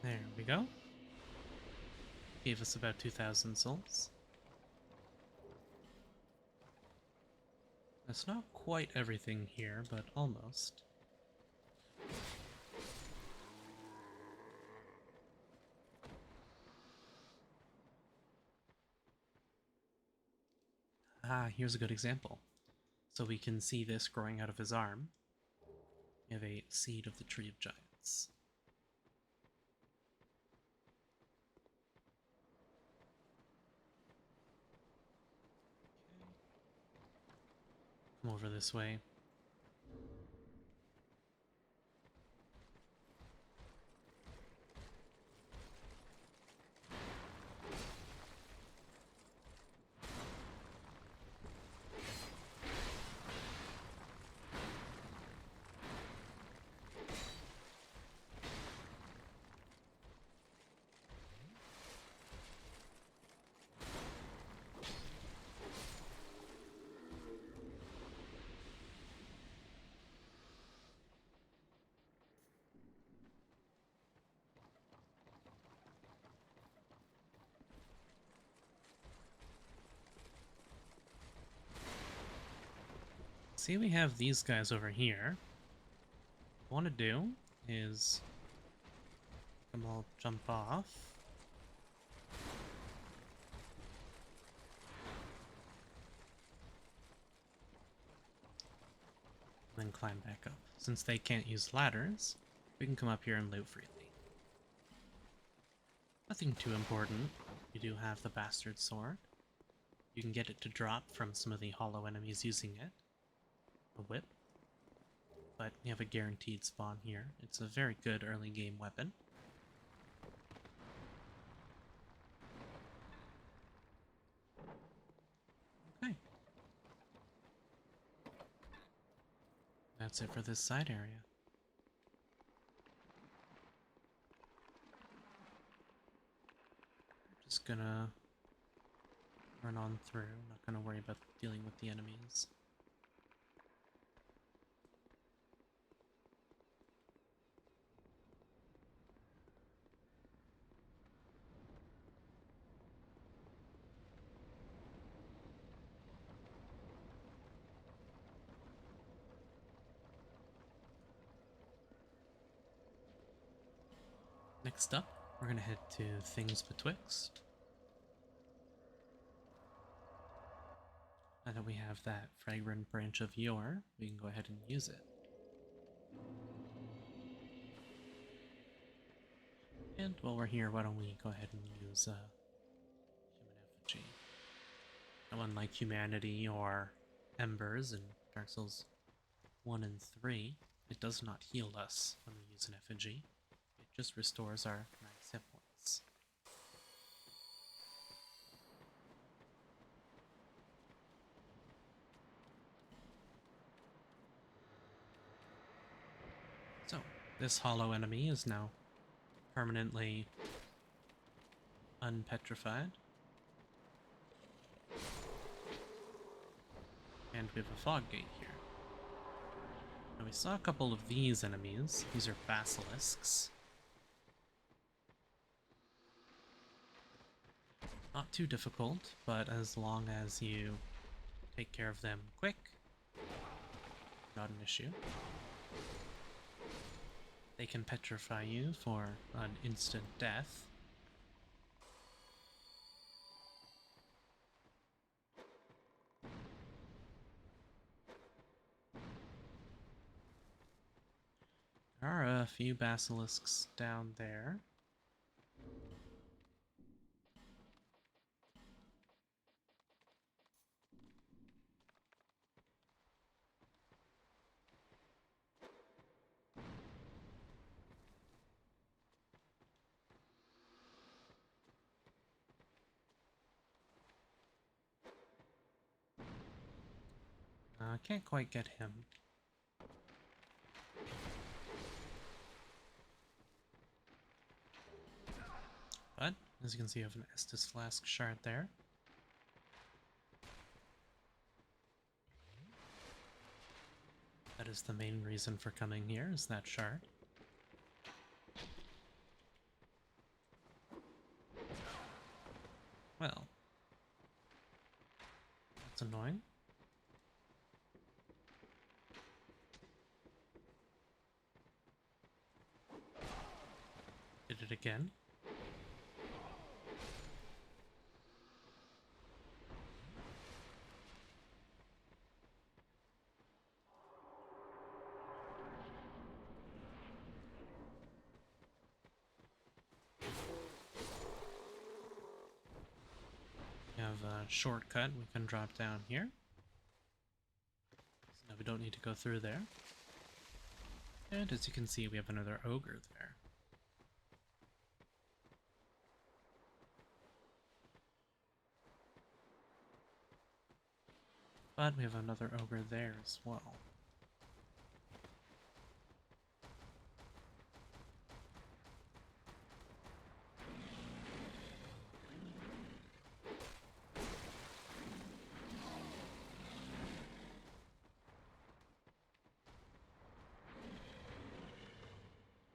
There we go. Gave us about 2,000 souls. That's not quite everything here, but almost. Ah, here's a good example. So we can see this growing out of his arm. We have a seed of the Tree of Giants. Come over this way. See, we have these guys over here. What I want to do is them all jump off. And then climb back up. Since they can't use ladders, we can come up here and loot freely. Nothing too important. You do have the bastard sword. You can get it to drop from some of the hollow enemies using it. A whip. But you have a guaranteed spawn here. It's a very good early game weapon. Okay. That's it for this side area. Just gonna run on through. Not gonna worry about dealing with the enemies. Next up, we're gonna head to Things Betwixt. Now that we have that fragrant branch of yore, we can go ahead and use it. And while we're here, why don't we go ahead and use human effigy. Now, unlike humanity or embers in Dark Souls 1 and 3, it does not heal us when we use an effigy. It just restores our max hit points. So, this hollow enemy is now permanently unpetrified. And we have a fog gate here. Now we saw a couple of these enemies. These are basilisks. Not too difficult, but as long as you take care of them quick, not an issue. They can petrify you for an instant death. There are a few basilisks down there. Can't quite get him. But, as you can see, I have an Estus Flask shard there. That is the main reason for coming here, is that shard. Well, that's annoying. Did it again. We have a shortcut we can drop down here. So now we don't need to go through there. And as you can see, we have another ogre there. But we have another ogre there as well.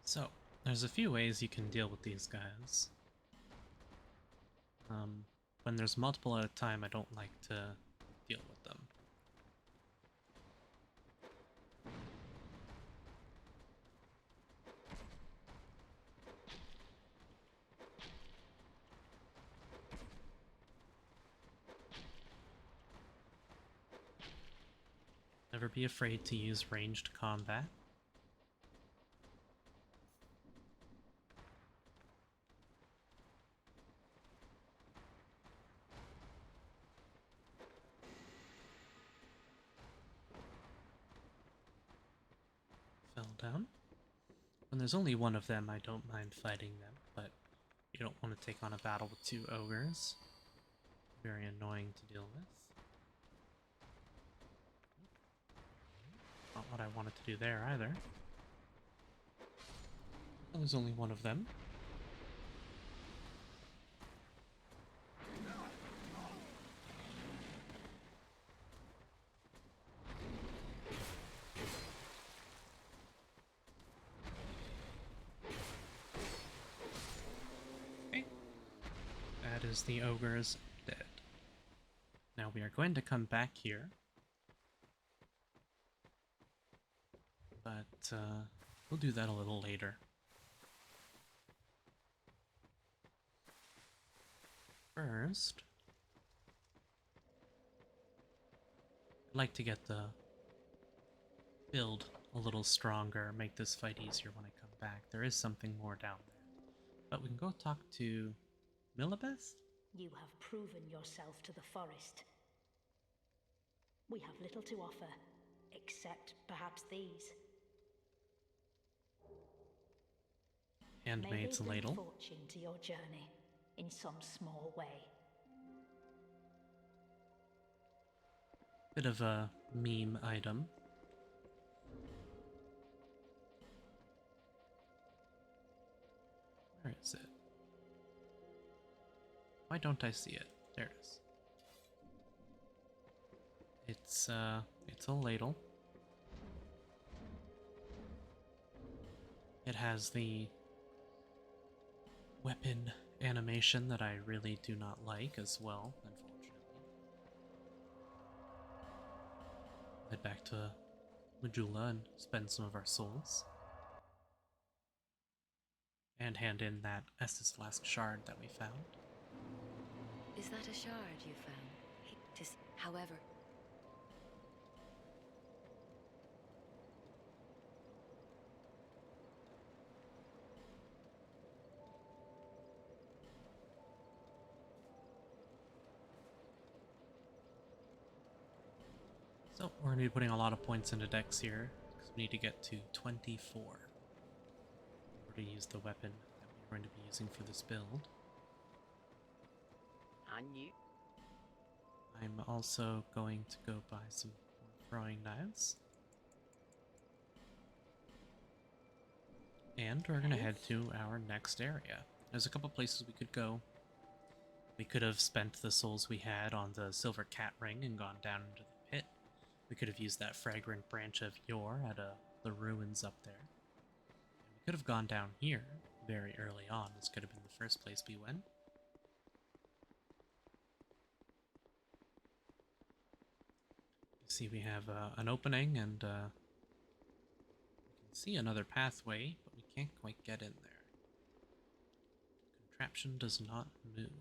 So, there's a few ways you can deal with these guys. When there's multiple at a time, I don't like to deal with them. Never be afraid to use ranged combat. Fell down. When there's only one of them, I don't mind fighting them, but you don't want to take on a battle with two ogres. Very annoying to deal with. Not what I wanted to do there either. Well, there's only one of them. Okay. That is the ogres dead. Now we are going to come back here. But we'll do that a little later. first, I'd like to get the build a little stronger, make this fight easier when I come back. There is something more down there. But we can go talk to Millibeth? You have proven yourself to the forest. We have little to offer, except perhaps these. Handmaid's May they bring ladle. fortune to your journey, in some small way. Bit of a meme item. Where is it? Why don't I see it? There it is. It's a ladle. It has the weapon animation that I really do not like as well, unfortunately. Head back to Majula and spend some of our souls. And hand in that Estus Flask shard that we found. Is that a shard you found? However, so we're going to be putting a lot of points into Dex here, because we need to get to 24 in order to use the weapon that we're going to be using for this build. And you? I'm also going to go buy some more throwing knives. And we're going to head to our next area. There's a couple places we could go. We could have spent the souls we had on the silver cat ring and gone down into the pit. We could have used that fragrant branch of yore at the ruins up there. And we could have gone down here very early on. This could have been the first place we went. See, we have an opening, and we can see another pathway, but we can't quite get in there. Contraption does not move.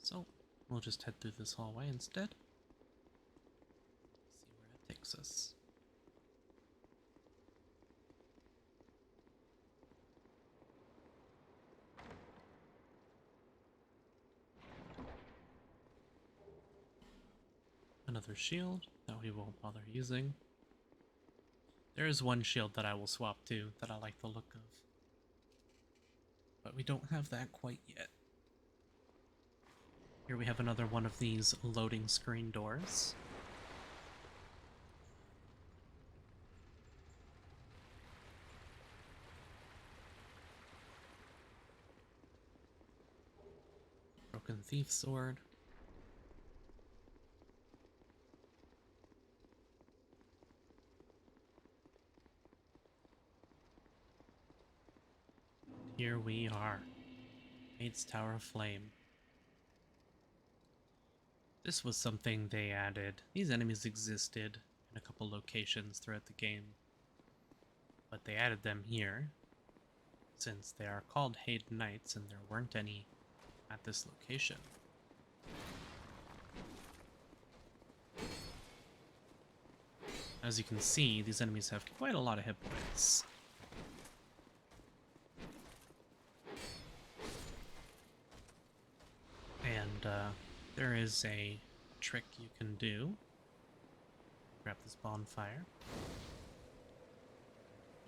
So, we'll just head through this hallway instead. See where it takes us. Another shield that we won't bother using. There is one shield that I will swap to that I like the look of. But we don't have that quite yet. Here we have another one of these loading screen doors. Broken thief sword. Here we are. Maid's Tower of Flame. This was something they added. These enemies existed in a couple locations throughout the game, but they added them here, since they are called Hayden Knights and there weren't any at this location. As you can see, these enemies have quite a lot of hit points. And there is a trick you can do. Grab this bonfire.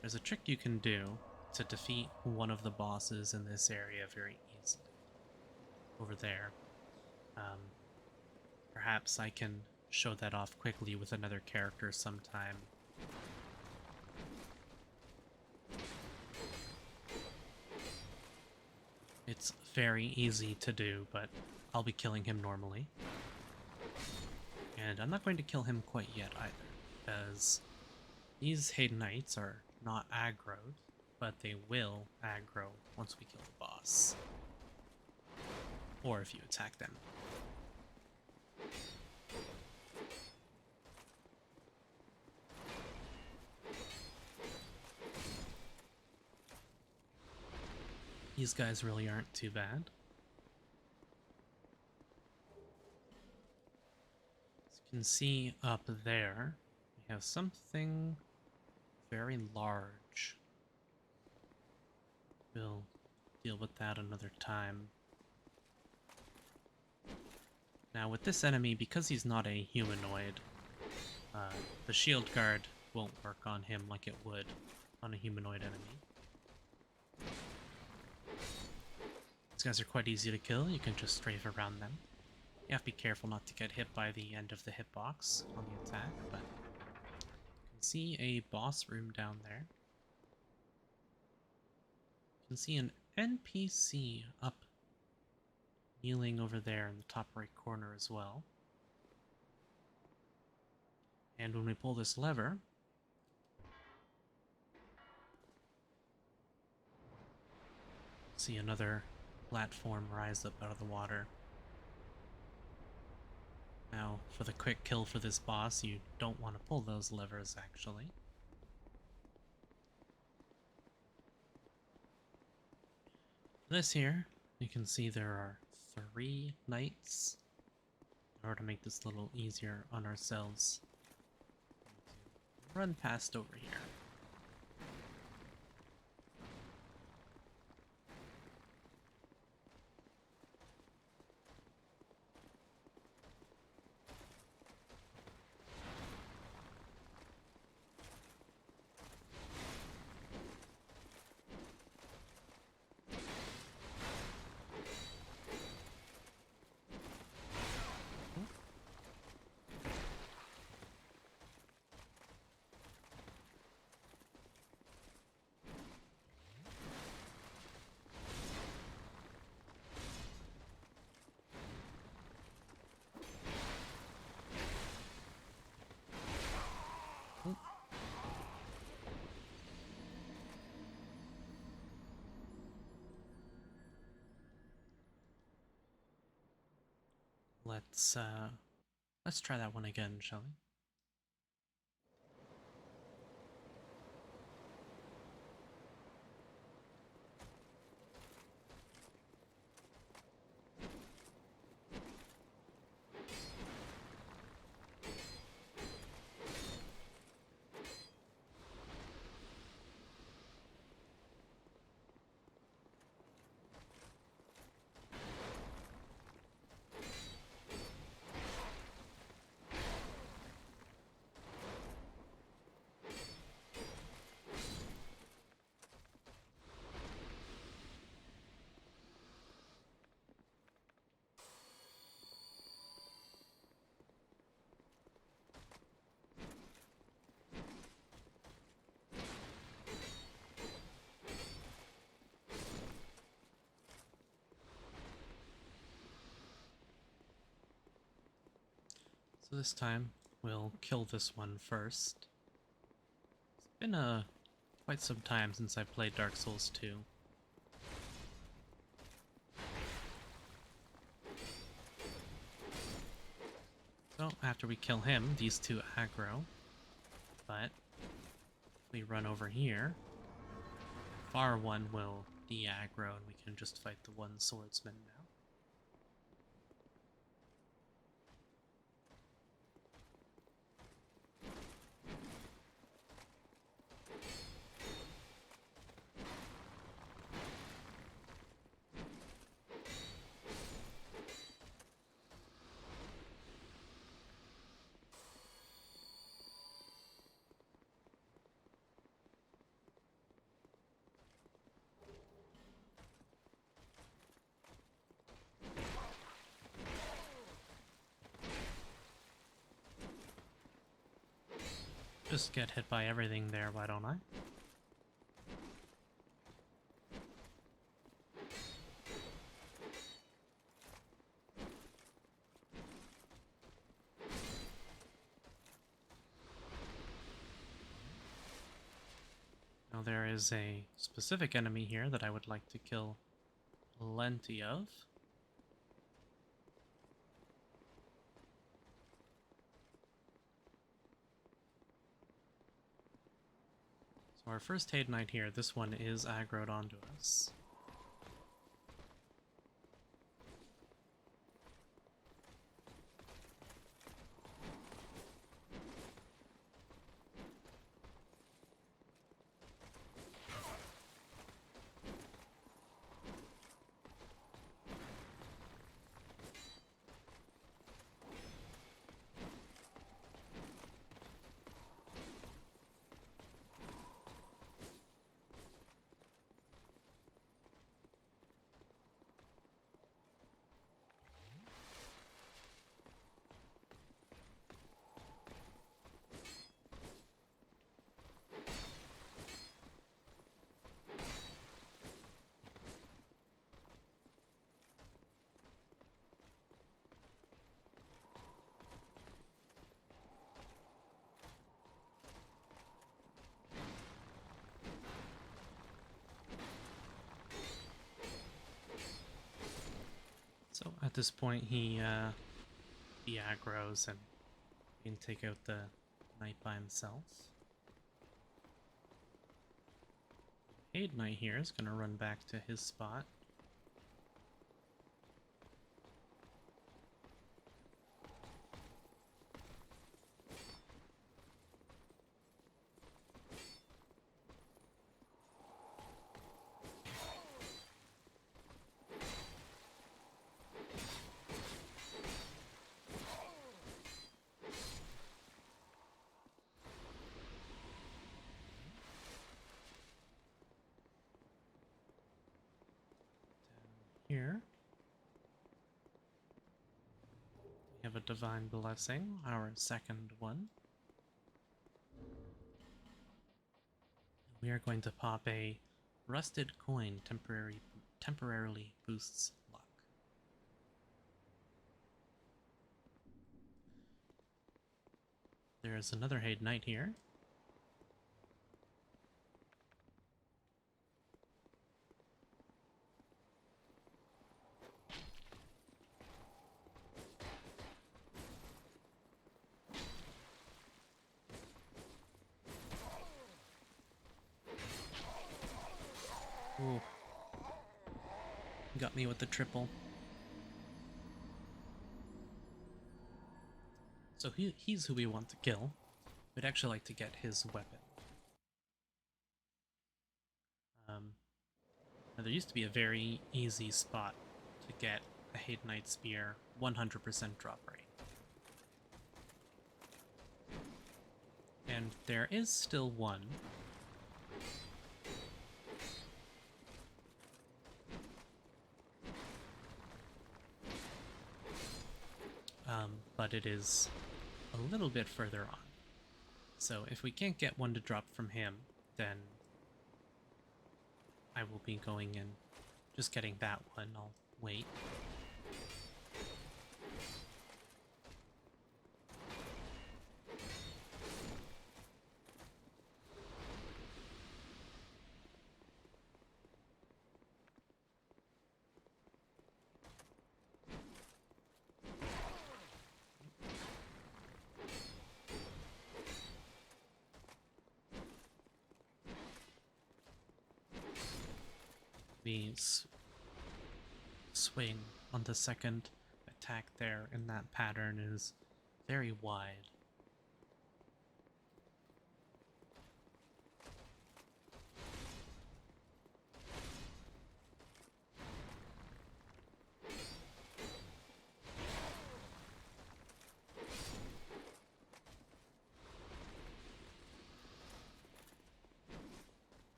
There's a trick you can do to defeat one of the bosses in this area very easily. Over there. Perhaps I can show that off quickly with another character sometime. It's very easy to do, but I'll be killing him normally. And I'm not going to kill him quite yet either, because these Hayden Knights are not aggroed, but they will aggro once we kill the boss. Or if you attack them. These guys really aren't too bad. As you can see up there, we have something very large. We'll deal with that another time. Now with this enemy, because he's not a humanoid, the shield guard won't work on him like it would on a humanoid enemy. These guys are quite easy to kill, you can just strafe around them. You have to be careful not to get hit by the end of the hitbox on the attack, but you can see a boss room down there. You can see an NPC up kneeling over there in the top right corner as well. And when we pull this lever, see another platform rise up out of the water. Now, for the quick kill for this boss, you don't want to pull those levers, actually. This here, you can see there are 3 knights. In order to make this a little easier on ourselves, run past over here. Let's try that one again, shall we? So this time, we'll kill this one first. It's been quite some time since I played Dark Souls 2. So, after we kill him, these two aggro. But, if we run over here, far one will de-aggro and we can just fight the one swordsman now. Just get hit by everything there, why don't I? Now there is a specific enemy here that I would like to kill plenty of. So our first Haid Knight here, this one is aggroed onto us. this point he aggroes and he can take out the knight by himself. Aid Knight here is going to run back to his spot. Here we have a Divine Blessing, our second one. We are going to pop a Rusted Coin, temporarily boosts luck. There's another Haid Knight here. Ooh. Got me with the triple. So he's who we want to kill. We'd actually like to get his weapon. Now there used to be a very easy spot to get a Haid Knight Spear 100% drop rate. And there is still one. But it is a little bit further on. So if we can't get one to drop from him, then I will be going and just getting that one. I'll wait. The swing on the second attack there in that pattern is very wide.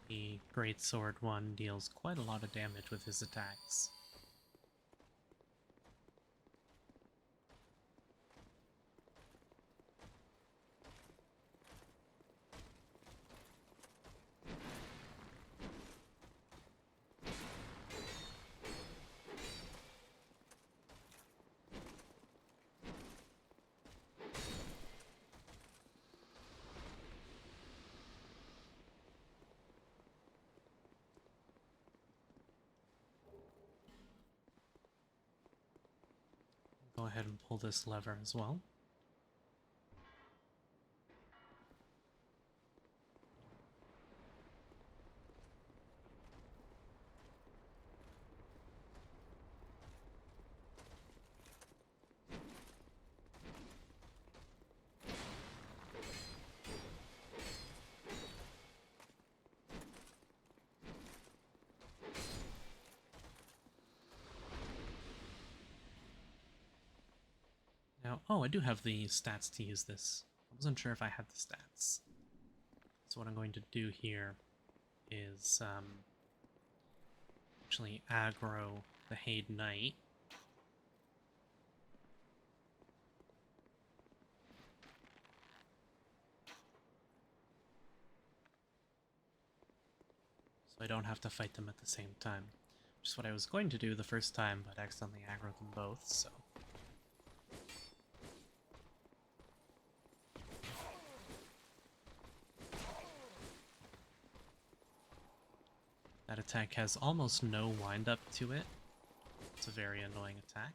The Greatsword one deals quite a lot of damage with his attacks. Go ahead and pull this lever as well. Now, oh, I do have the stats to use this. I wasn't sure if I had the stats. So what I'm going to do here is actually aggro the Haid Knight. So I don't have to fight them at the same time. Which is what I was going to do the first time, but accidentally aggroed them both, so... That attack has almost no wind-up to it, It's a very annoying attack.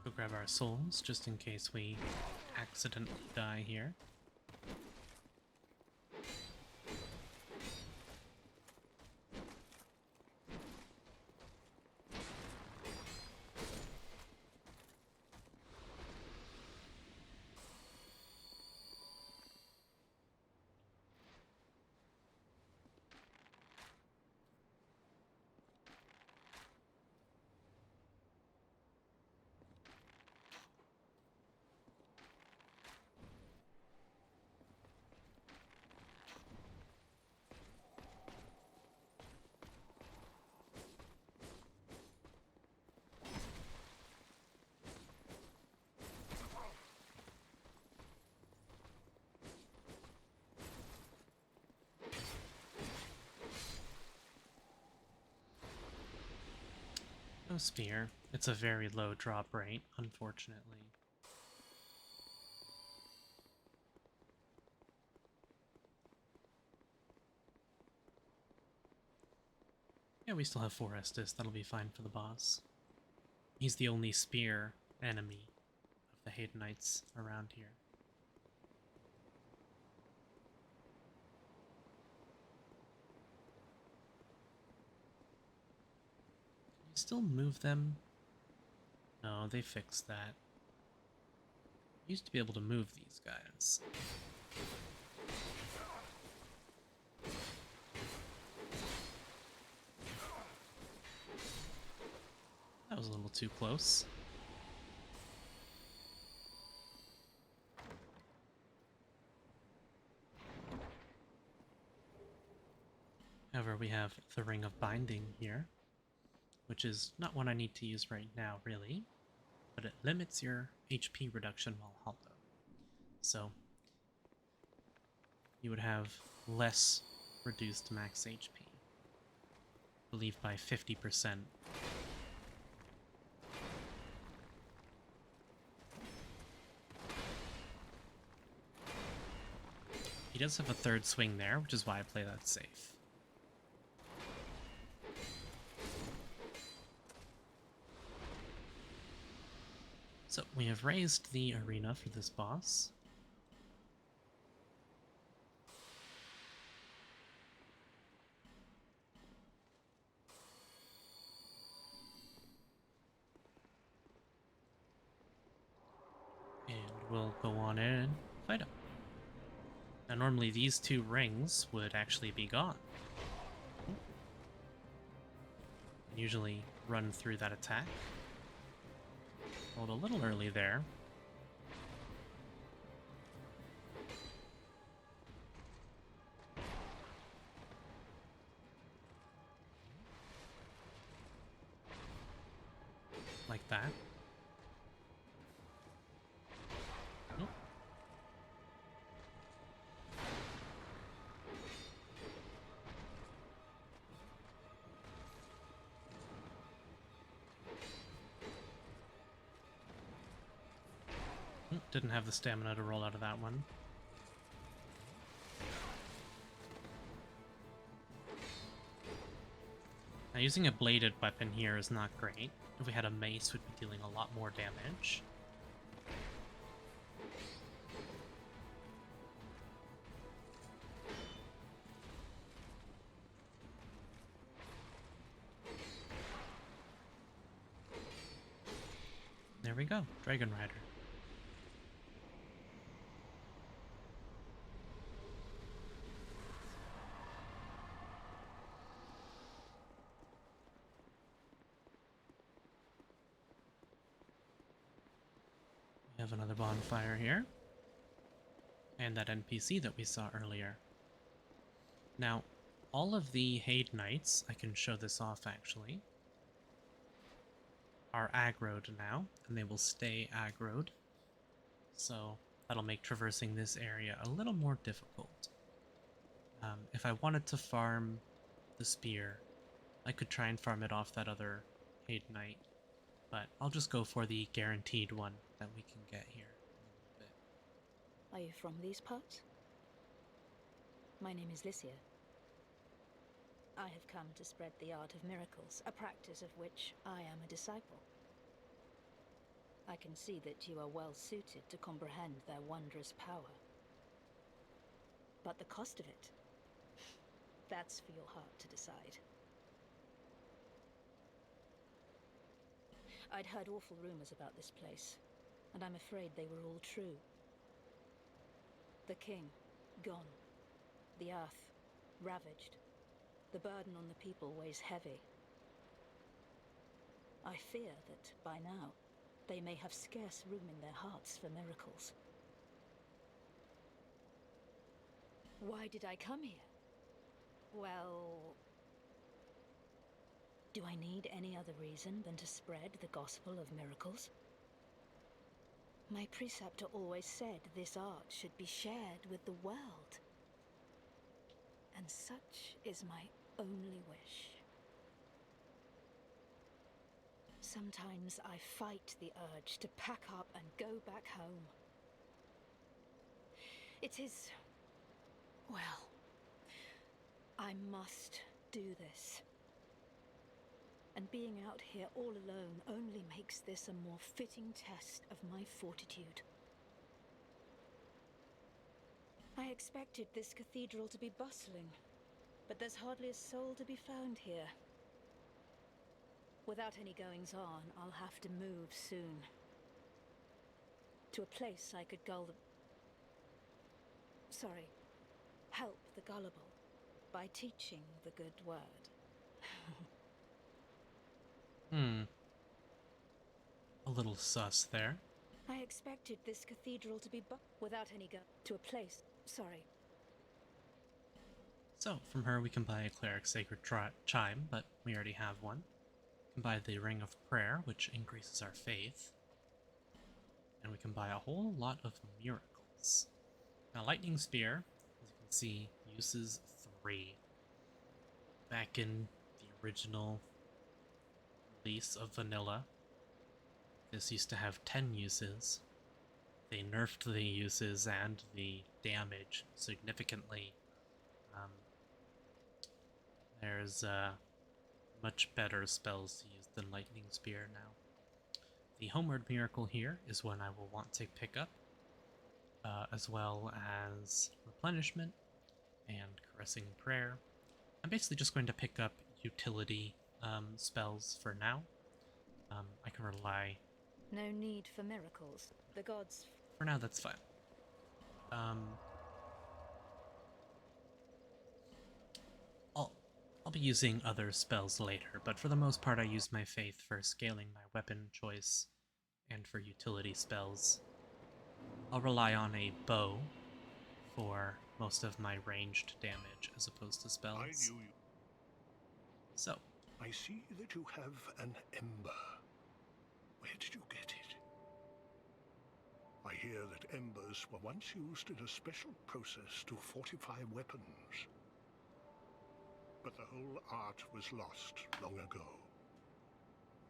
Go grab our souls, just in case we accidentally die here. No spear. It's a very low drop rate, unfortunately. Yeah, we still have 4 Estus. That'll be fine for the boss. He's the only spear enemy of the Haydenites around here. Can you still move them? No, they fixed that. Used to be able to move these guys. That was a little too close. However, we have the Ring of Binding here, which is not one I need to use right now, really, but it limits your HP reduction while hollow. So, you would have less reduced max HP. I believe by 50%. He does have a third swing there, which is why I play that safe. So we have raised the arena for this boss. And we'll go on in and fight him. Now normally these 2 rings would actually be gone. And usually run through that attack. Rolled a little early there. Like that. Nope. Didn't have the stamina to roll out of that one. Now using a bladed weapon here is not great. If we had a mace, we'd be dealing a lot more damage. There we go, Dragon Rider. We have another bonfire here. And that NPC that we saw earlier. Now, all of the Haydenites, I can show this off actually, are aggroed now, and they will stay aggroed. So that'll make traversing this area a little more difficult. If I wanted to farm the spear, I could try and farm it off that other paid knight, but I'll just go for the guaranteed one that we can get here in a little bit. Are you from these parts? My name is Lycia. I have come to spread the art of miracles, a practice of which I am a disciple. I can see that you are well suited to comprehend their wondrous power. But the cost of it, that's for your heart to decide. I'd heard awful rumors about this place, and I'm afraid they were all true. The king, gone. The earth, ravaged. The burden on the people weighs heavy. I fear that, by now, they may have scarce room in their hearts for miracles. Why did I come here? Well... do I need any other reason than to spread the gospel of miracles? My preceptor always said this art should be shared with the world. And such is my only wish. Sometimes I fight the urge to pack up and go back home. It is... well, I must do this. And being out here all alone only makes this a more fitting test of my fortitude. I expected this cathedral to be bustling, but there's hardly a soul to be found here. Without any goings-on, I'll have to move soon. To a place I could help the gullible by teaching the good word. A little sus there. I expected this cathedral to be without any to a place. So, from her we can buy a Cleric Sacred Chime, but we already have one. We can buy the Ring of Prayer, which increases our faith. And we can buy a whole lot of miracles. Now, Lightning Spear, as you can see, uses 3. Back in the original release of Vanilla, this used to have 10 uses. They nerfed the uses and the damage significantly. There's much better spells to use than Lightning Spear now. The Homeward Miracle here is one I will want to pick up, as well as Replenishment and Caressing Prayer. I'm basically just going to pick up utility spells for now. I can rely... No need for miracles. The gods... For now, that's fine. I'll be using other spells later, but for the most part I use my faith for scaling my weapon choice and for utility spells. I'll rely on a bow for most of my ranged damage as opposed to spells. I knew you. So, I see that you have an ember. Where did you get it? I hear that embers were once used in a special process to fortify weapons. But the whole art was lost long ago.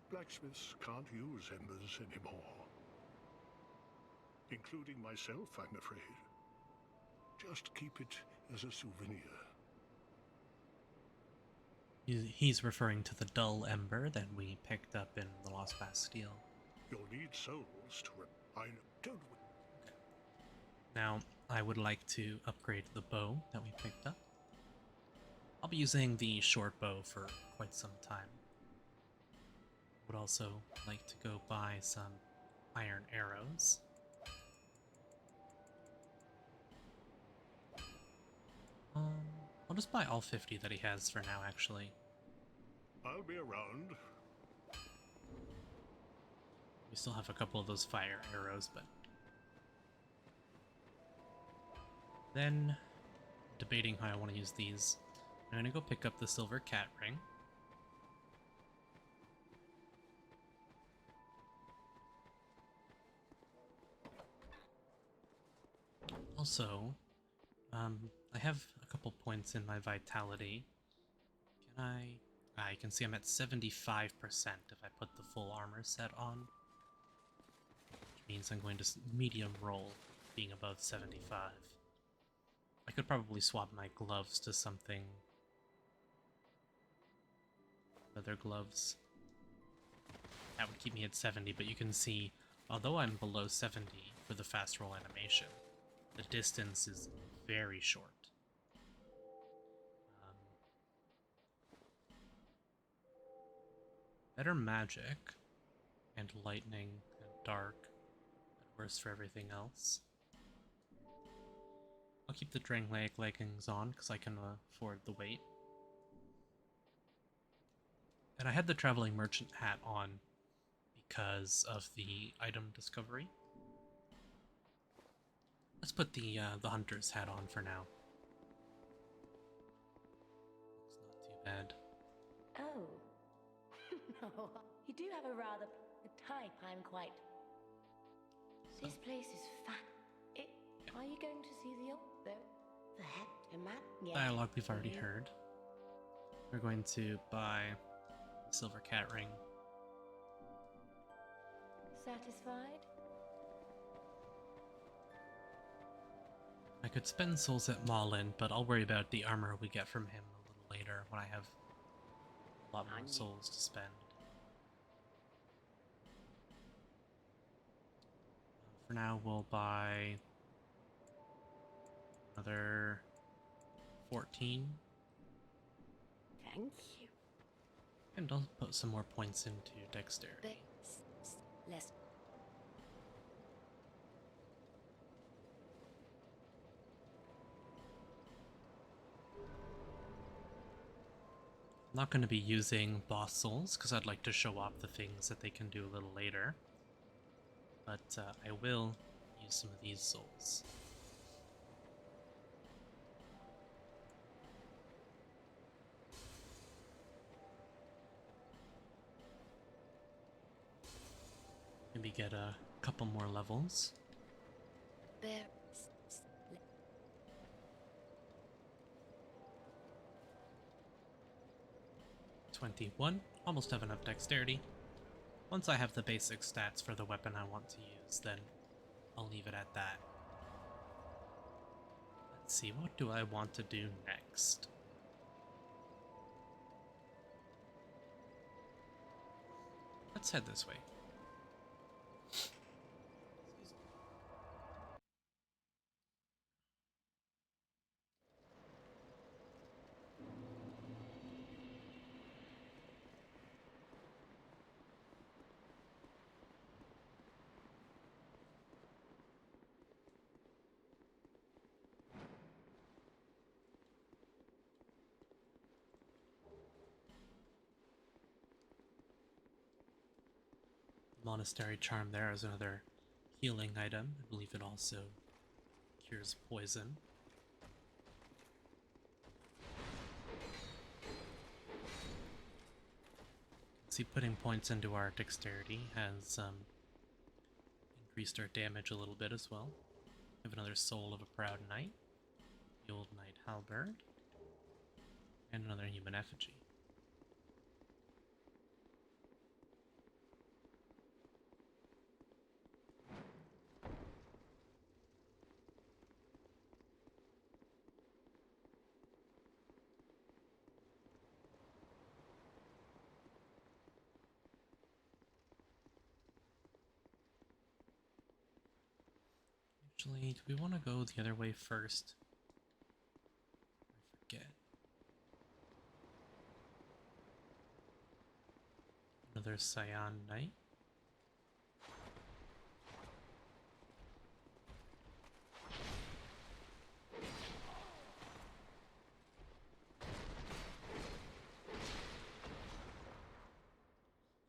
Blacksmiths can't use embers anymore. Including myself, I'm afraid. Just keep it as a souvenir. he's referring to the dull ember that we picked up in the Lost Bastille. You'll need souls to I don't... Now, I would like to upgrade the bow that we picked up. I'll be using the short bow for quite some time. Would also like to go buy some iron arrows. I'll just buy all 50 that he has for now, actually. I'll be around. We still have a couple of those fire arrows, but... Then, debating how I want to use these, I'm going to go pick up the silver cat ring. Also, I have a couple points in my vitality. Can I... I can see I'm at 75% if I put the full armor set on. Which means I'm going to medium roll, being above 75. I could probably swap my gloves to something... leather gloves. That would keep me at 70, but you can see, although I'm below 70 for the fast roll animation, the distance is very short. Better magic, and lightning, and dark, but worse for everything else. I'll keep the Drangleic leggings on, because I can afford the weight. And I had the Traveling Merchant hat on because of the item discovery. Let's put the Hunter's hat on for now. It's not too bad. Oh. No, you do have a rather a type I'm quite... This place is fat. Are you going to see the head, the man? Yeah. Dialogue we've already heard. We're going to buy the Silver Cat Ring. Satisfied? I could spend souls at Maulin, but I'll worry about the armor we get from him a little later when I have a lot more souls to spend. For now, we'll buy another 14. Thank you. And I'll put some more points into dexterity. Less. I'm not going to be using boss souls because I'd like to show off the things that they can do a little later. But I will use some of these souls. Maybe get a couple more levels. There. 21. Almost have enough dexterity. Once I have the basic stats for the weapon I want to use, then I'll leave it at that. Let's see, what do I want to do next? Let's head this way. Monastery Charm there is another healing item. I believe it also cures poison. See, putting points into our dexterity has increased our damage a little bit as well. We have another Soul of a Proud Knight, the Old Knight Halberd, and another Human Effigy. Actually, do we want to go the other way first? I forget. Another Scion Knight.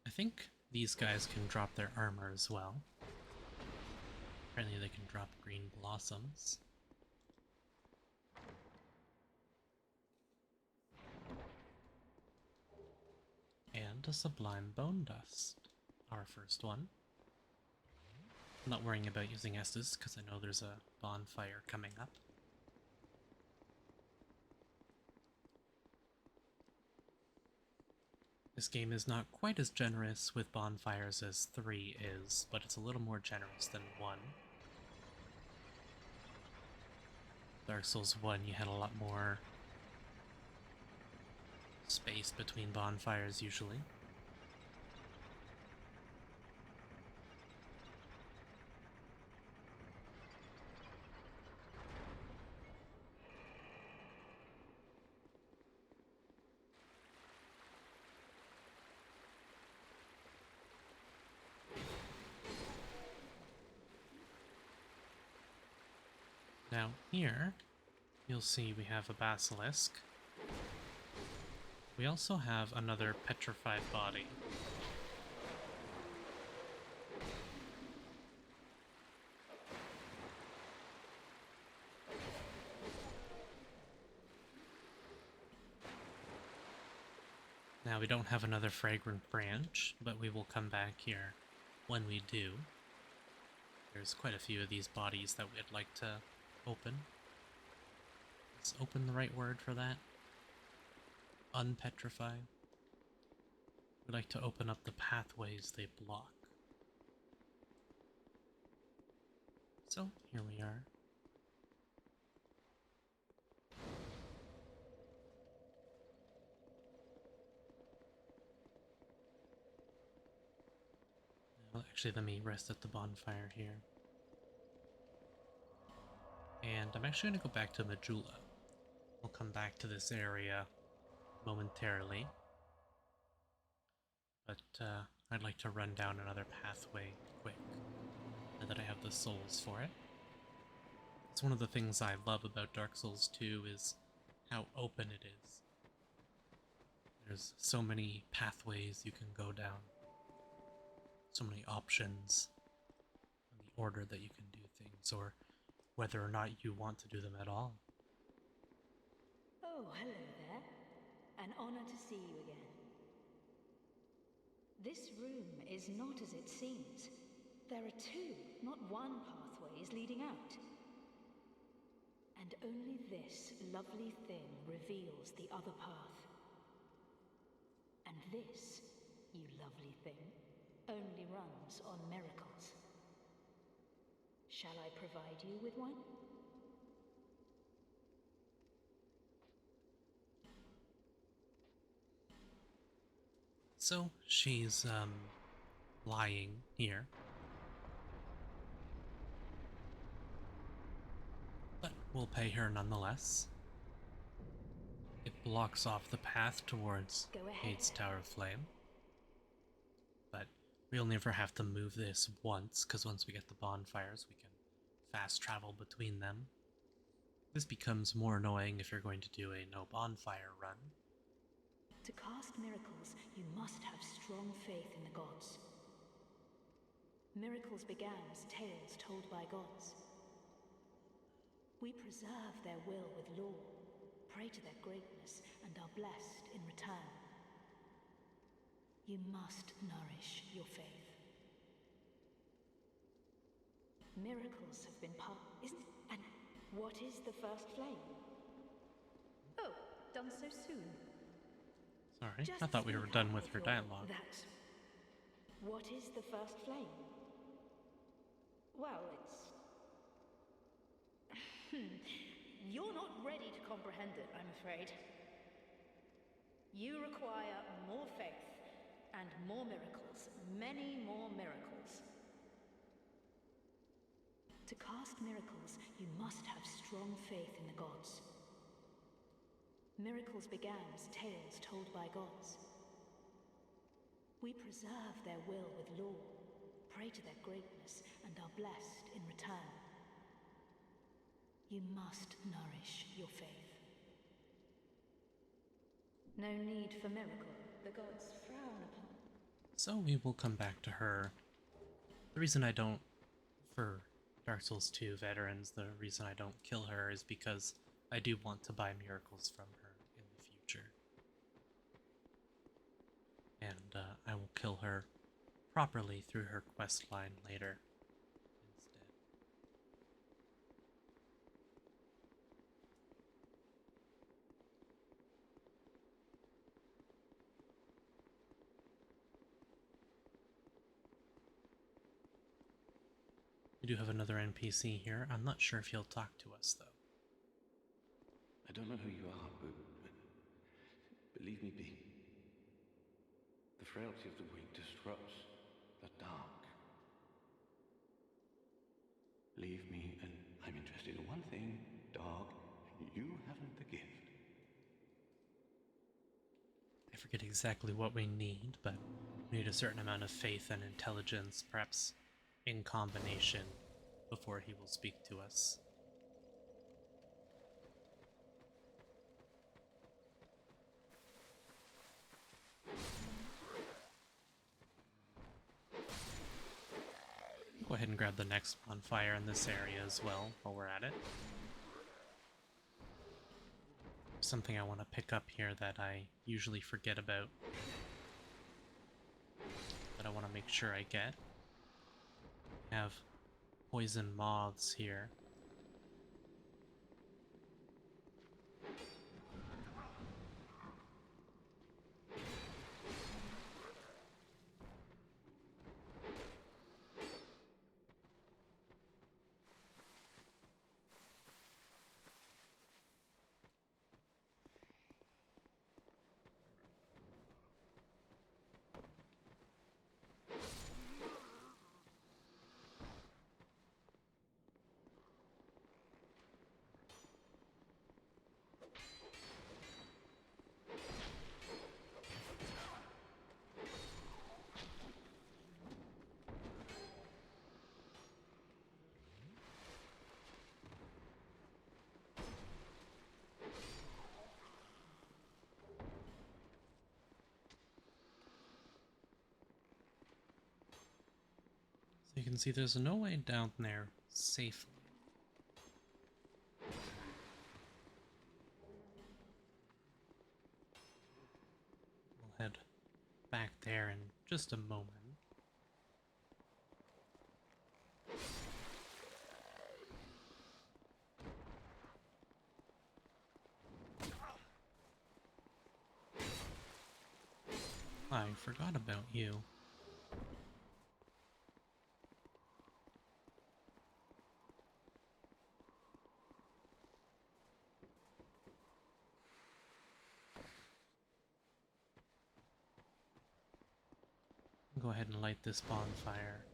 I think these guys can drop their armor as well. Apparently they can drop green blossoms. And a Sublime Bone Dust, our first one. I'm not worrying about using S's because I know there's a bonfire coming up. This game is not quite as generous with bonfires as 3 is, but it's a little more generous than 1. Dark Souls 1, you had a lot more space between bonfires usually. Now here, you'll see we have a basilisk. We also have another petrified body. Now we don't have another fragrant branch, but we will come back here when we do. There's quite a few of these bodies that we'd like to open. Is open the right word for that? Unpetrify. We'd like to open up the pathways they block. So, here we are. Well, actually, let me rest at the bonfire here. And I'm actually going to go back to Majula. We'll come back to this area momentarily. But I'd like to run down another pathway quick, now that I have the souls for it. It's one of the things I love about Dark Souls 2 is how open it is. There's so many pathways you can go down, so many options, and the order that you can do things, or whether or not you want to do them at all. Oh, hello there. An honor to see you again. This room is not as it seems. There are 2, not 1 pathways leading out. And only this lovely thing reveals the other path. And this, you lovely thing, only runs on miracles. Shall I provide you with one? So she's lying here. But we'll pay her nonetheless. It blocks off the path towards Hade's Tower of Flame. But we'll never have to move this once, because once we get the bonfires, we can fast travel between them. This becomes more annoying if you're going to do a no bonfire run. To cast miracles, you must have strong faith in the gods. Miracles began as tales told by gods. We preserve their will with law, pray to their greatness, and are blessed in return. You must nourish your faith. Miracles have been isn't it? And what is the first flame? Oh, done so soon. Sorry, I thought we were done with her dialogue. What is the first flame? Well, it's... You're not ready to comprehend it, I'm afraid. You require more faith and more miracles, many more miracles. To cast miracles, you must have strong faith in the gods. Miracles began as tales told by gods. We preserve their will with law, pray to their greatness, and are blessed in return. You must nourish your faith. No need for miracle. The gods frown upon. So we will come back to her. The reason I don't, for Dark Souls 2 veterans, the reason I don't kill her is because I do want to buy miracles from her in the future. And I will kill her properly through her quest line later We do have another NPC here. I'm not sure if he'll talk to us, though. I don't know who you are, but leave me be. The frailty of the weak disrupts the dark. Leave me, and I'm interested in one thing, dog. You haven't the gift. I forget exactly what we need, but we need a certain amount of faith and intelligence, perhaps in combination, before he will speak to us. Go ahead and grab the next bonfire in this area as well while we're at it. Something I want to pick up here that I usually forget about, that I want to make sure I get. We have poison moths here. So you can see there's no way down there safely. We'll head back there in just a moment. I forgot about you. Go ahead and light this bonfire.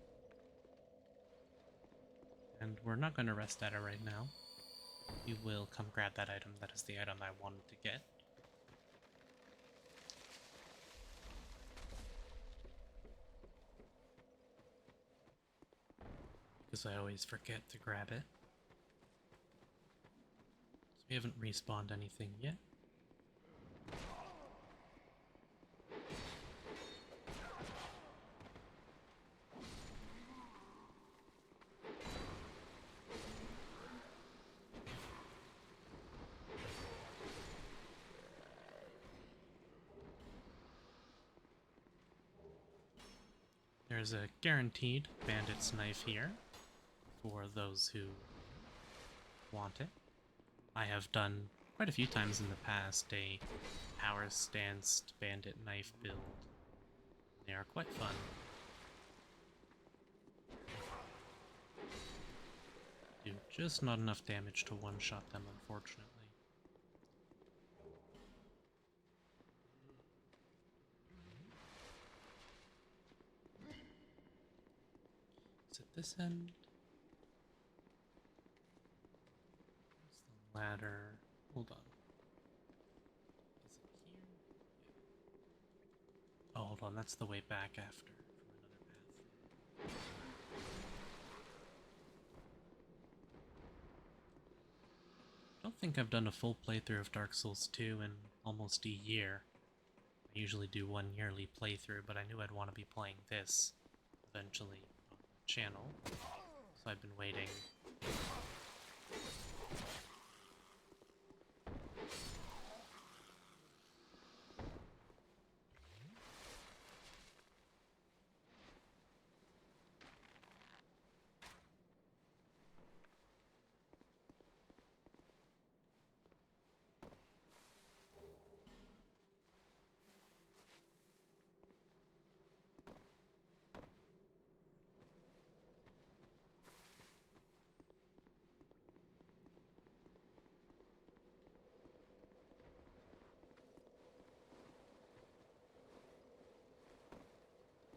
And we're not going to rest at it right now. We will come grab that item. That is the item I wanted to get. Because I always forget to grab it. So we haven't respawned anything yet. There's a guaranteed bandit's knife here for those who want it. I have done quite a few times in the past a power stanced bandit knife build. They are quite fun. Do just not enough damage to one-shot them, unfortunately. Is it this end? Where's the ladder? Hold on. Is it here? Yeah. Oh, hold on. That's the way back after from another path. I don't think I've done a full playthrough of Dark Souls 2 in almost a year. I usually do one yearly playthrough, but I knew I'd want to be playing this eventually on the channel, so I've been waiting.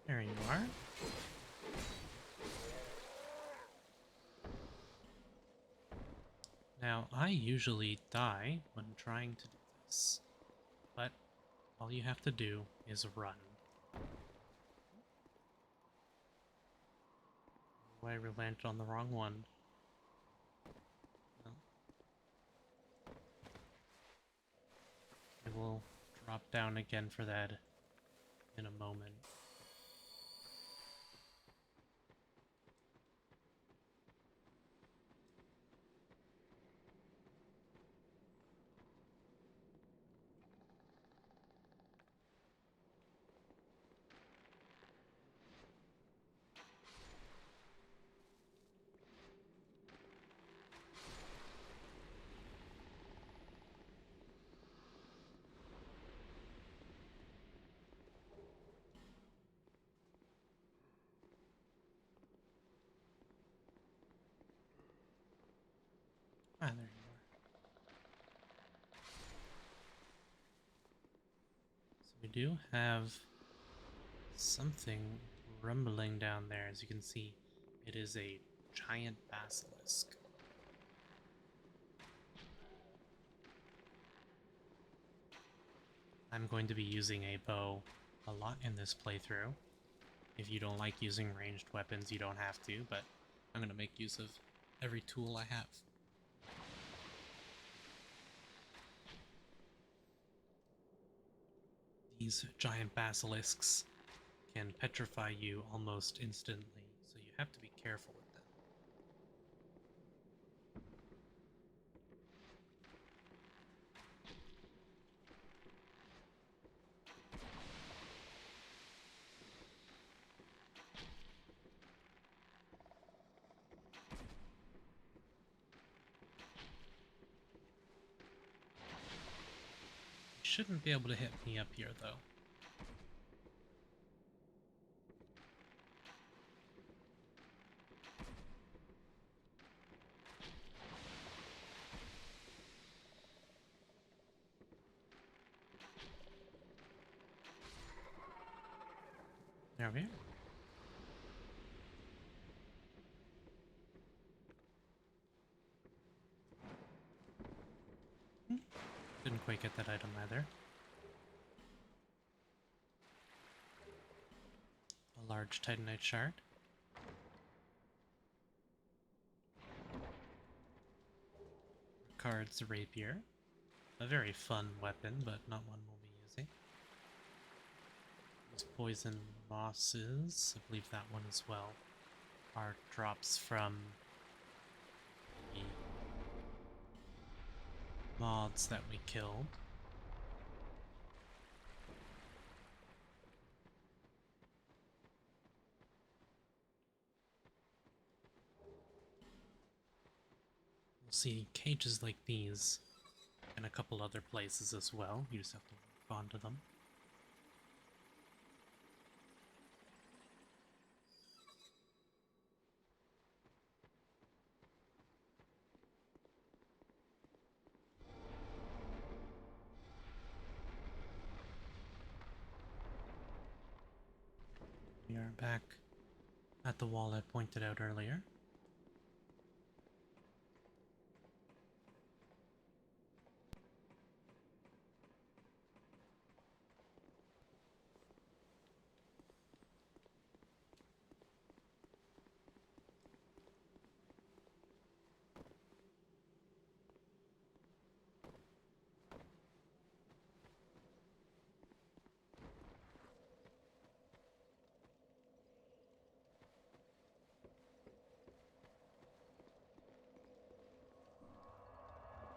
There you are. Now, I usually die when trying to do this, but all you have to do is run. Oh, I landed on the wrong one. Well, I will drop down again for that in a moment. Ah, there you are. So we do have something rumbling down there. As you can see, it is a giant basilisk. I'm going to be using a bow a lot in this playthrough. If you don't like using ranged weapons, you don't have to, but I'm going to make use of every tool I have. These giant basilisks can petrify you almost instantly, so you have to be careful with them. You shouldn't be able to hit me up here, though. There we are. Didn't quite get that item either. A large titanite shard. Ricard's rapier. A very fun weapon, but not one we'll be using. These poison mosses, I believe that one as well, are drops from the mods that we killed. We'll see cages like these in a couple other places as well. You just have to walk onto them. We are back at the wall I pointed out earlier.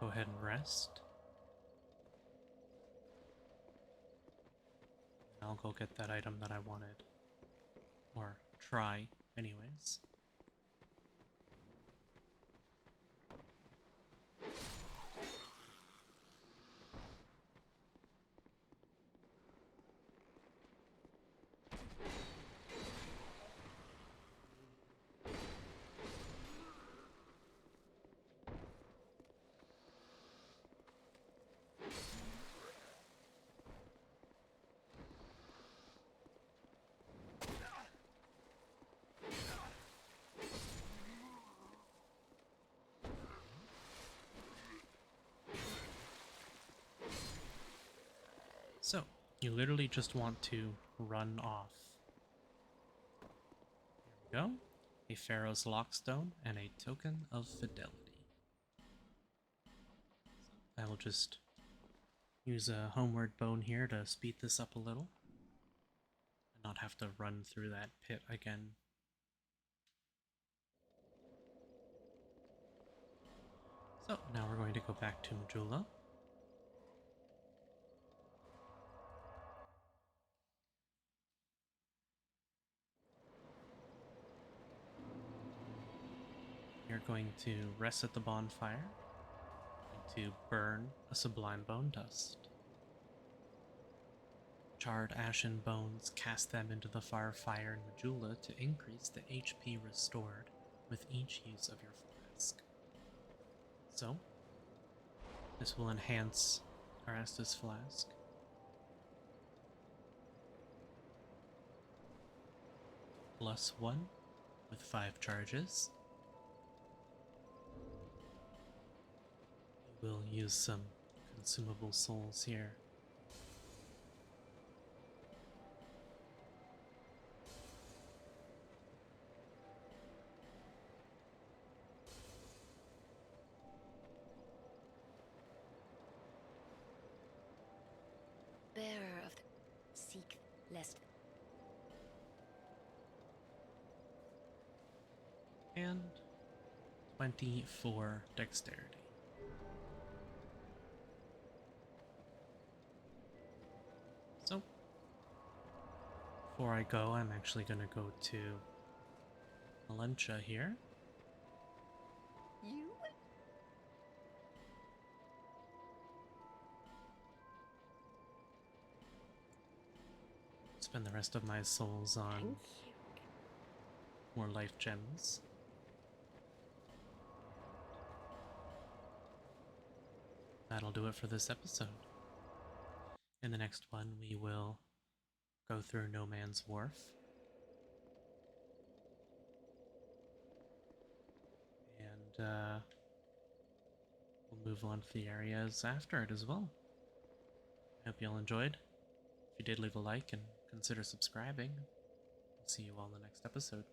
Go ahead and rest. And I'll go get that item that I wanted. Or try, anyways. You literally just want to run off. Here we go. A Pharaoh's Lockstone and a Token of Fidelity. So I will just use a Homeward Bone here to speed this up a little. And not have to run through that pit again. So now we're going to go back to Majula. You're going to rest at the bonfire and to burn a Sublime Bone Dust. Charred ashen bones, cast them into the fire in Majula to increase the HP restored with each use of your flask. So, this will enhance our Estus flask. +1 with 5 charges. We'll use some consumable souls here. Bearer of the seek lest. And 24 dexterity. So, before I go, I'm actually going to go to Malentia here. You? Spend the rest of my souls on Thank you. more life gems. That'll do it for this episode. In the next one, we will go through No Man's Wharf. And we'll move on to the areas after it as well. I hope you all enjoyed. If you did, leave a like and consider subscribing. I'll see you all in the next episode.